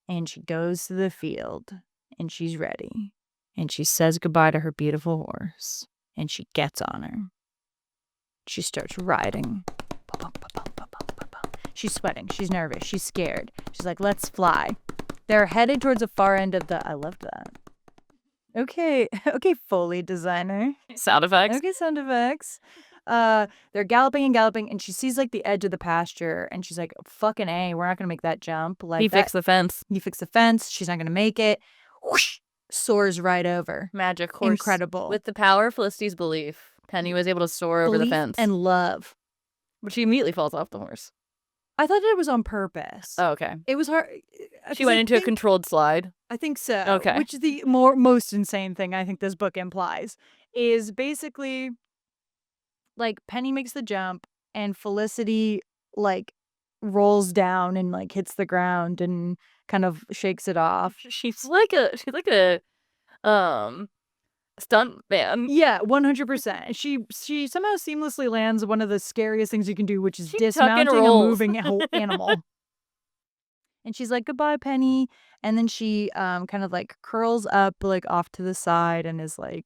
And she goes to the field and she's ready. And she says goodbye to her beautiful horse. And she gets on her. She starts riding. She's sweating. She's nervous. She's scared. She's like, let's fly. They're headed towards the far end of the... I love that. Okay, Foley designer. Sound effects. Okay, sound effects. They're galloping, and she sees like the edge of the pasture, and she's like, fucking A, we're not gonna make that jump. Like He fixed the fence. He fixed the fence. She's not gonna make it. Whoosh, soars right over. Magic horse. Incredible. With the power of Felicity's belief, Penny was able to soar over the fence. And love. But she immediately falls off the horse. I thought it was on purpose. Oh, okay. It was hard. She went into a controlled slide. I think so. Okay. Which is the most insane thing I think this book implies is basically like Penny makes the jump and Felicity like rolls down and like hits the ground and kind of shakes it off. She's like a stunt man. Yeah, 100%. She somehow seamlessly lands one of the scariest things you can do, which is dismounting a moving animal. And she's like, goodbye, Penny. And then she kind of like curls up like off to the side and is like,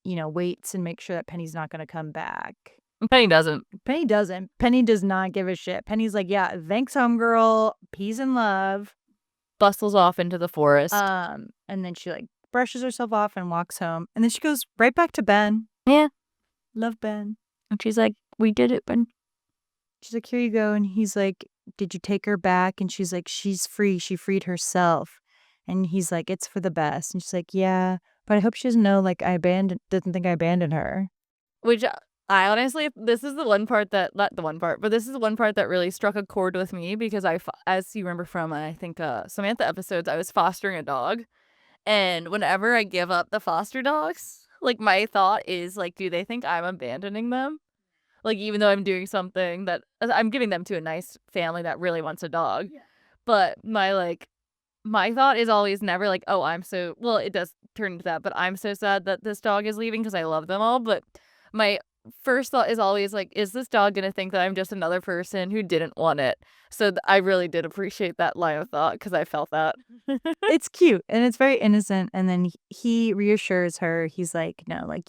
waits and makes sure that Penny's not going to come back. Penny doesn't. Penny does not give a shit. Penny's like, yeah, thanks, homegirl. Peace and love. Bustles off into the forest. And then she like brushes herself off and walks home. And then she goes right back to Ben. Yeah. Love Ben. And she's like, we did it, Ben. She's like, here you go. And he's like, did you take her back? And she's like, she's free. She freed herself. And he's like, it's for the best. And she's like, yeah, but I hope she doesn't know, like, doesn't think I abandoned her. Which I honestly, this is the one part that, not the one part, but this is the one part that really struck a chord with me because as you remember from, I think, Samantha episodes, I was fostering a dog. And whenever I give up the foster dogs, like, my thought is, like, do they think I'm abandoning them? Like, even though I'm doing something that I'm giving them to a nice family that really wants a dog. Yeah. But my thought is always never like, oh, it does turn into that, but I'm so sad that this dog is leaving because I love them all. But my first thought is always like, is this dog going to think that I'm just another person who didn't want it? So I really did appreciate that line of thought because I felt that. It's cute and it's very innocent. And then he reassures her. He's like, no, like,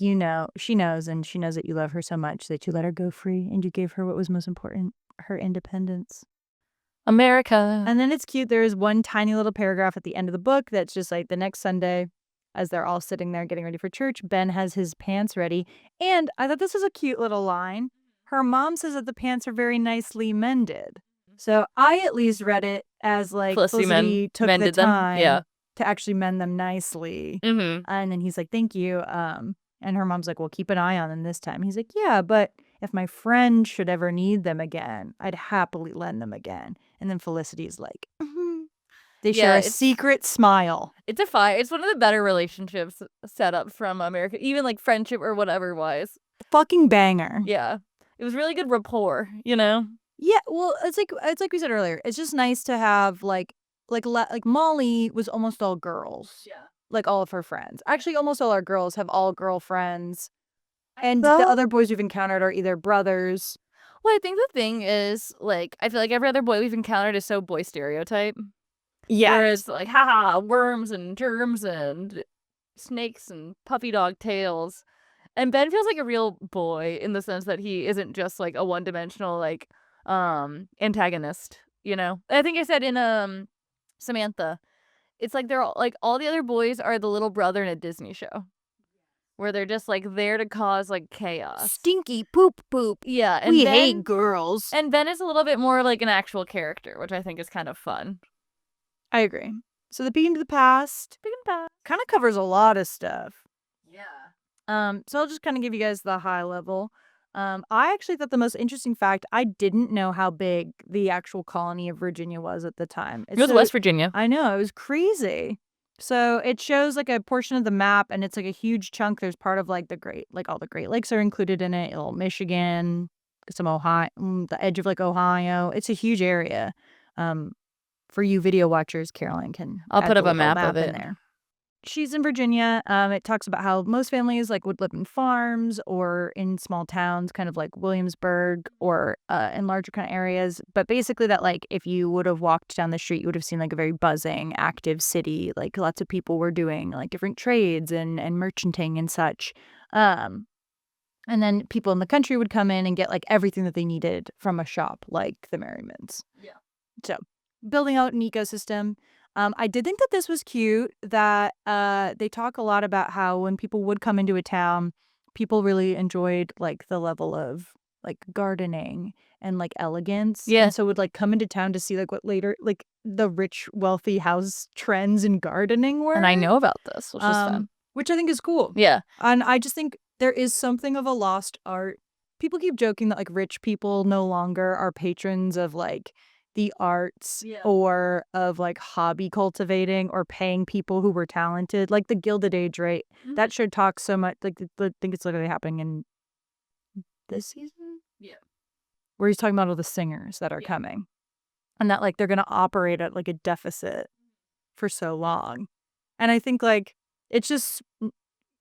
she knows, and she knows that you love her so much that you let her go free and you gave her what was most important, her independence. America. And then it's cute. There is one tiny little paragraph at the end of the book that's just like the next Sunday, as they're all sitting there getting ready for church, Ben has his pants ready. And I thought this was a cute little line. Her mom says that the pants are very nicely mended. So I at least read it as like Felicity took the time to actually mend them nicely. Mm-hmm. And then he's like, thank you. And her mom's like, well, keep an eye on them this time. He's like, yeah, but if my friend should ever need them again, I'd happily lend them again. And then Felicity's like, They share a secret smile. It's one of the better relationships set up from America, even like friendship or whatever wise. Fucking banger. Yeah. It was really good rapport, you know? Yeah, well, it's like we said earlier. It's just nice to have like Molly was almost all girls. Yeah. Like all of her friends. Actually, almost all our girls have all girlfriends. And the So other boys we've encountered are either brothers. well, I think the thing is, like, I feel like every other boy we've encountered is so boy stereotype. Yeah. Whereas, like, haha, worms and germs and snakes and puppy dog tails. And Ben feels like a real boy in the sense that he isn't just like a one-dimensional like antagonist, you know. I think I said in Samantha, it's like they're all, like all the other boys are the little brother in a Disney show where they're just like there to cause like chaos. Stinky poop poop. Yeah, and We Ben, hate girls. and Ben is a little bit more like an actual character, which I think is kind of fun. I agree. So the Peek into the Past Big and fast. kind of covers a lot of stuff. Yeah. So I'll just kind of give you guys the high level. I actually thought the most interesting fact, I didn't know how big the actual colony of Virginia was at the time. It was So- West Virginia. I know, it was crazy. So it shows like a portion of the map, and it's like a huge chunk. There's part of like all the Great Lakes are included in it. Little Michigan, some Ohio, the edge of like Ohio. It's a huge area. For you video watchers, Caroline can. I'll add put the up a little map of in it. there. She's in Virginia. It talks about how most families like would live in farms or in small towns, kind of like Williamsburg or in larger kind of areas. But basically that like if you would have walked down the street, you would have seen like a very buzzing, active city. Like lots of people were doing like different trades and merchanting and such. And then people in the country would come in and get like everything that they needed from a shop like the Merrimans. Yeah. So building out an ecosystem. I did think that this was cute that they talk a lot about how when people would come into a town, people really enjoyed like the level of like gardening and like elegance. Yeah. And so would like come into town to see like what later like the rich, wealthy house trends in gardening were. And I know about this, which is fun. Which I think is cool. Yeah. And I just think there is something of a lost art. People keep joking that like rich people no longer are patrons of like the arts or of like hobby cultivating or paying people who were talented, like the Gilded Age, right? Mhm. That show talks so much, like I think it's literally happening in this season. Yeah. Where he's talking about all the singers that are coming, and that like they're gonna operate at like a deficit for so long, and I think like it's just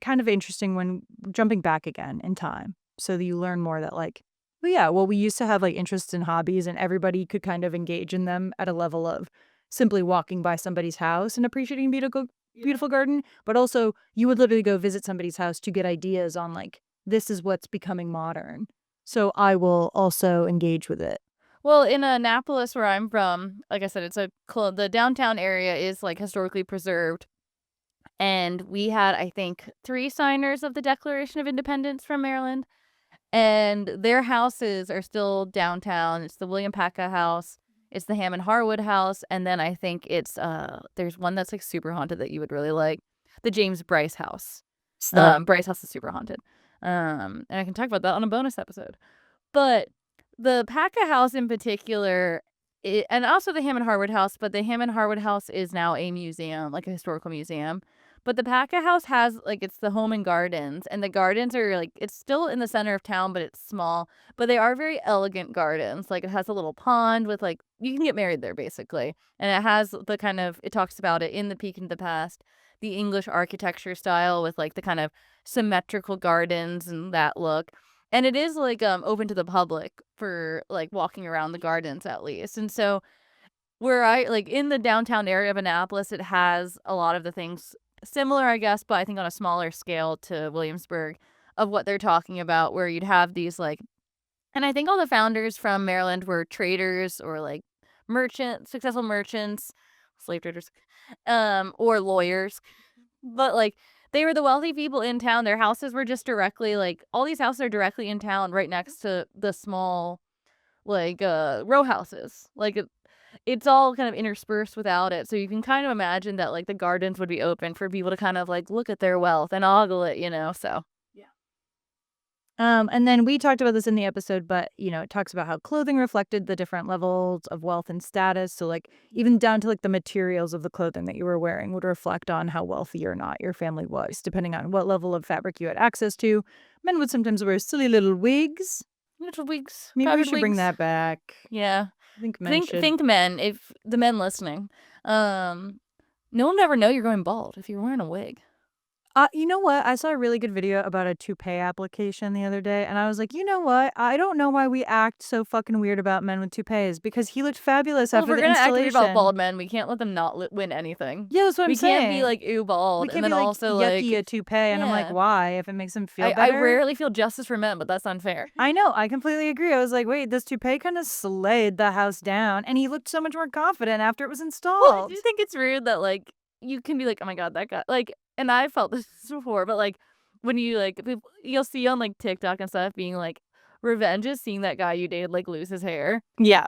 kind of interesting when jumping back again in time, so that you learn more that like. Well, we used to have like interests and hobbies and everybody could kind of engage in them at a level of simply walking by somebody's house and appreciating beautiful garden. But also you would literally go visit somebody's house to get ideas on like, this is what's becoming modern. So I will also engage with it. Well, in Annapolis, where I'm from, like I said, it's the downtown area is like historically preserved. And we had, I think, 3 signers of the Declaration of Independence from Maryland. And their houses are still downtown. It's the William Paca house. It's the Hammond Harwood house. And then I think it's, there's one that's like super haunted that you would really like. The James Bryce house. Bryce house is super haunted. And I can talk about that on a bonus episode. But the Paca house in particular, and also the Hammond Harwood house, but the Hammond Harwood house is now a museum, like a historical museum. But the Paca house has, like, it's the home and gardens, and the gardens are, like, it's still in the center of town, but it's small, but they are very elegant gardens. Like, it has a little pond with, like, you can get married there, basically. And it has the kind of, it talks about it in the Peek into the Past, the English architecture style with, like, the kind of symmetrical gardens and that look. And it is, like, open to the public for, like, walking around the gardens, at least. And so, where like, in the downtown area of Annapolis, it has a lot of the things similar, I guess, but I think on a smaller scale to Williamsburg of what they're talking about, where you'd have these like, and I think all the founders from Maryland were traders or like successful merchants, slave traders, or lawyers, but like they were the wealthy people in town. Their houses were just directly like, all these houses are directly in town right next to the small like row houses. Like it's all kind of interspersed without it. So you can kind of imagine that like the gardens would be open for people to kind of like look at their wealth and ogle it, you know, so. Yeah. And then we talked about this in the episode, but it talks about how clothing reflected the different levels of wealth and status. So like even down to like the materials of the clothing that you were wearing would reflect on how wealthy or not your family was, depending on what level of fabric you had access to. Men would sometimes wear silly little wigs. Weeks. Maybe we powdered should bring wigs. that back. Yeah. I think men should. Think men, if the men listening. No one would ever know you're going bald if you're wearing a wig. You know what? I saw a really good video about a toupee application the other day, and I was like, you know what? I don't know why we act so fucking weird about men with toupees, because he looked fabulous Well, if after we're the gonna act weird about installation. bald men, we can't let them not win anything. Yeah, that's what I'm We saying. can't be like, ew, bald, We can't and then be like, also yucky like, a toupee, and I'm like, yeah. why? If it makes him feel I better. rarely feel justice for men, but that's unfair. I know. I completely agree. I was like, wait, this toupee kind of slayed the house down, and he looked so much more confident after it was Well, I installed. do think it's rude that like you can be like, oh my god, that guy, like, and I felt this before, but like when you like you'll see on like TikTok and stuff being like, revenge is seeing that guy you dated like lose his hair, Yeah.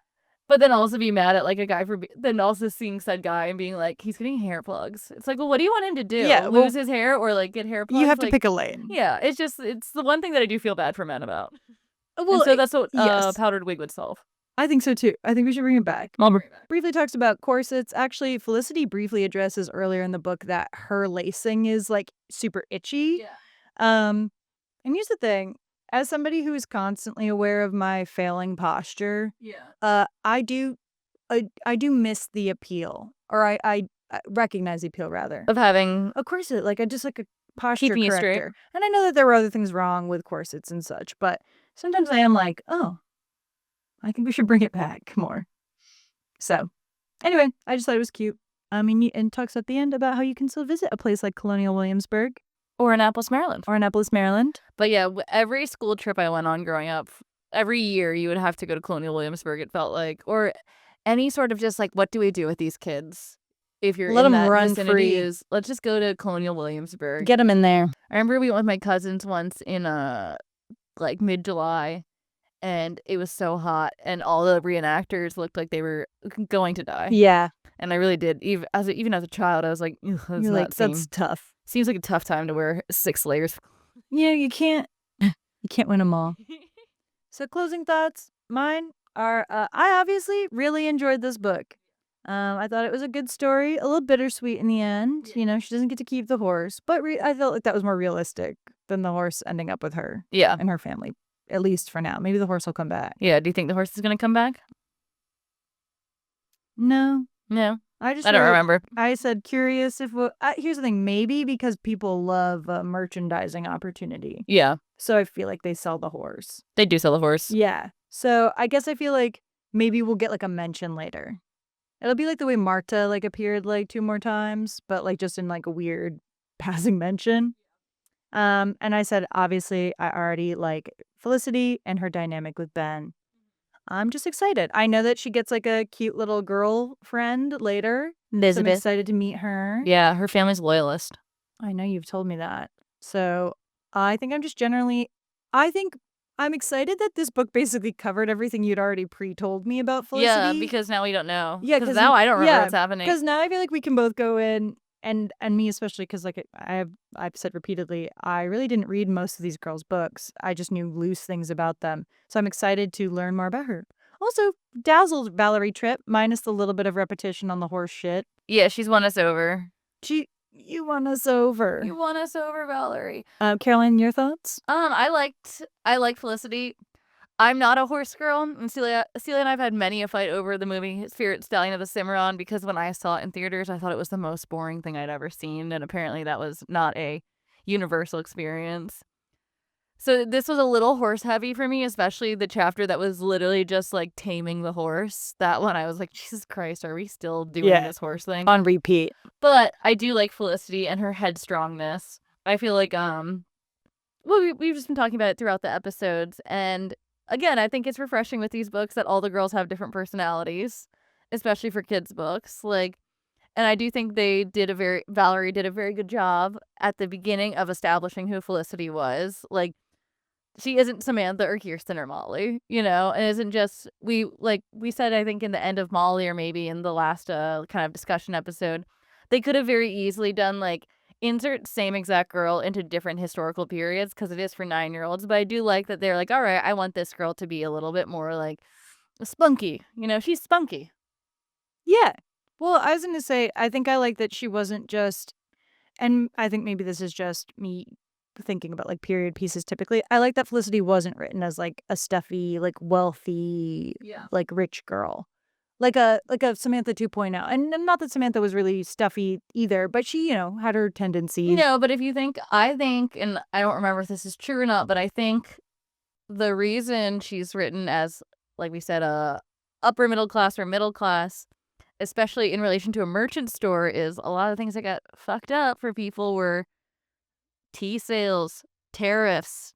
but then also be mad at like a guy for then also seeing said guy and being like, he's getting hair plugs. It's like, well, what do you want him to do? Yeah, well, Lose his hair or like get hair plugs? You have to Like, pick a lane. yeah, it's the one thing that I do feel bad for men about. Well, And so that's what yes. powdered wig would solve. I think so too. I think we should bring it back. I'll bring it back. Briefly talks about corsets. Actually, Felicity briefly addresses earlier in the book that her lacing is like super itchy. Yeah. And here's the thing: as somebody who is constantly aware of my failing posture, I do miss the appeal, or I recognize the appeal rather Of having a corset. Like I just like a posture keeping you straight. corrector. And I know that there were other things wrong with corsets and such, but sometimes I am like, oh, I think we should bring it back more. So, anyway, I just thought it was cute. I mean, and talks at the end about how you can still visit a place like Colonial Williamsburg Or Annapolis, Maryland. Maryland. But yeah, every school trip I went on growing up, every year you would have to go to Colonial Williamsburg, it felt like. Or any sort of just like, what do we do with these kids? If you're Let in 'em that run vicinity, free. is let's just go to Colonial Williamsburg. Get them in there. I remember we went with my cousins once in like mid-July, and it was so hot, and all the reenactors looked like they were going to die. Yeah. And I really did. Even as a child, I was like, You're like, that's tough. Seems like a tough time to wear 6 layers. Yeah, you can't win them all. So closing thoughts, mine are, I obviously really enjoyed this book. I thought it was a good story, a little bittersweet in the end. You know, she doesn't get to keep the horse, but I felt like that was more realistic than the horse ending up with her Yeah. and her family, at least for now. Maybe the horse will come back. Yeah, do you think the horse is going to come back? No. No. I don't remember. I said curious if here's the thing, maybe because people love a merchandising opportunity. Yeah. So I feel like they sell the horse. They do sell the horse. Yeah. So I guess I feel like maybe we'll get like a mention later. It'll be like the way Marta like appeared like 2 more times, but like just in like a weird passing mention. And I said obviously I already like Felicity and her dynamic with Ben. I'm just excited. I know that she gets like a cute little girlfriend later. So I'm Elizabeth. excited to meet her. Yeah, her family's loyalist. I know you've told me that. So I think I'm excited that this book basically covered everything you'd already pre-told me about Felicity. Yeah, because now we don't know. Yeah, because now I don't remember what's happening. Because now I feel like we can both go in, and me especially, because like I've said repeatedly, I really didn't read most of these girls' books. I just knew loose things about them. So I'm excited to learn more about her. Also, dazzled Valerie Tripp, minus the little bit of repetition on the horse shit. Yeah, she's won us over. You won us over. You won us over, Valerie. Caroline, your thoughts? I liked Felicity. I'm not a horse girl, and Celia and I've had many a fight over the movie Spirit Stallion of the Cimarron, because when I saw it in theaters, I thought it was the most boring thing I'd ever seen, and apparently that was not a universal experience. So this was a little horse heavy for me, especially the chapter that was literally just like taming the horse. That one I was like, Jesus Christ, are we still doing this horse thing? On repeat. But I do like Felicity and her headstrongness. I feel like we've just been talking about it throughout the episodes, and again, I think it's refreshing with these books that all the girls have different personalities, especially for kids' books. Like, and I do think Valerie did a very good job at the beginning of establishing who Felicity was. Like, she isn't Samantha or Kirsten or Molly, you know, and isn't just, we said, I think in the end of Molly, or maybe in the last kind of discussion episode, they could have very easily done like, insert same exact girl into different historical periods, because it is for 9-year-olds. But I do like that they're like, all right, I want this girl to be a little bit more like spunky. You know, she's spunky. Yeah. Well, I was going to say, I think I like that she wasn't just, and I think maybe this is just me thinking about like period pieces typically, I like that Felicity wasn't written as like a stuffy, like wealthy, like rich girl. Like a Samantha 2.0. And not that Samantha was really stuffy either, but she, had her tendencies. No, but I think, and I don't remember if this is true or not, but I think the reason she's written as, like we said, upper middle class or middle class, especially in relation to a merchant store, is a lot of things that got fucked up for people were tea sales, tariffs,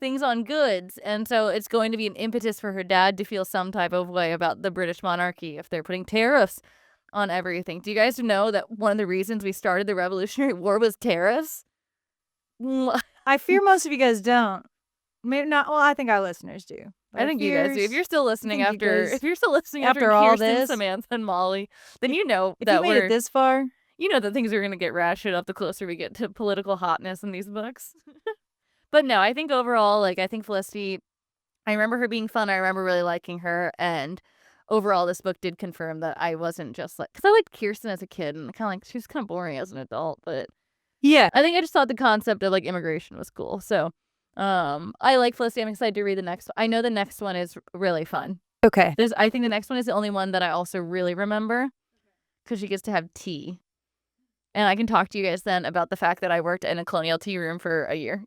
things on goods. And so it's going to be an impetus for her dad to feel some type of way about the British monarchy if they're putting tariffs on everything. Do you guys know that one of the reasons we started the Revolutionary War was tariffs? I fear most of you guys don't. Maybe not. Well, I think our listeners do. I think you guys do. If you're still listening after after all Kirsten, this, Samantha, and Molly, then you know if that you made it this far. You know that things are going to get ratcheted up the closer we get to political hotness in these books. But no, I think overall, I think Felicity, I remember her being fun. I remember really liking her. And overall, this book did confirm that I wasn't just because I liked Kirsten as a kid and she was kind of boring as an adult. But yeah, I think I just thought the concept of immigration was cool. So I like Felicity. I'm excited to read the next one. I know the next one is really fun. Okay. I think the next one is the only one that I also really remember because she gets to have tea. And I can talk to you guys then about the fact that I worked in a Colonial tea room for a year.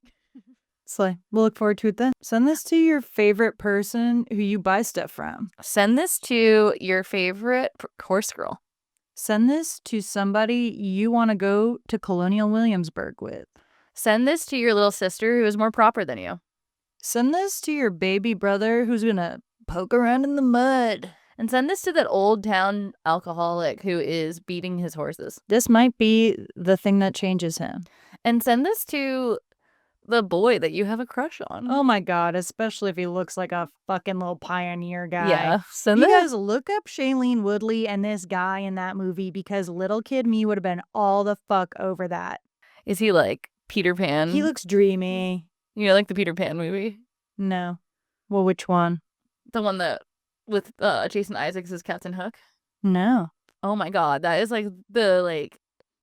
Slay. We'll look forward to it then. Send this to your favorite person who you buy stuff from. Send this to your favorite horse girl. Send this to somebody you want to go to Colonial Williamsburg with. Send this to your little sister who is more proper than you. Send this to your baby brother who's going to poke around in the mud. And send this to that old town alcoholic who is beating his horses. This might be the thing that changes him. And send this to the boy that you have a crush on. Oh my God, especially if he looks like a fucking little pioneer guy. Yeah. You guys look up Shailene Woodley and this guy in that movie because little kid me would have been all the fuck over that. Is he like Peter Pan? He looks dreamy. You know, like the Peter Pan movie? No. Well, which one? The one that with Jason Isaacs as Captain Hook? No. Oh my God, that is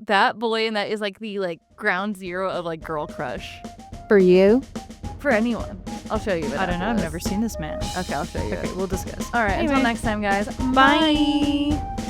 that boy, and that is the ground zero of girl crush. For you? For anyone. I'll show you. I don't know. I've never seen this man. Okay, I'll show you. Okay, we'll discuss. All right, until next time, guys. Bye.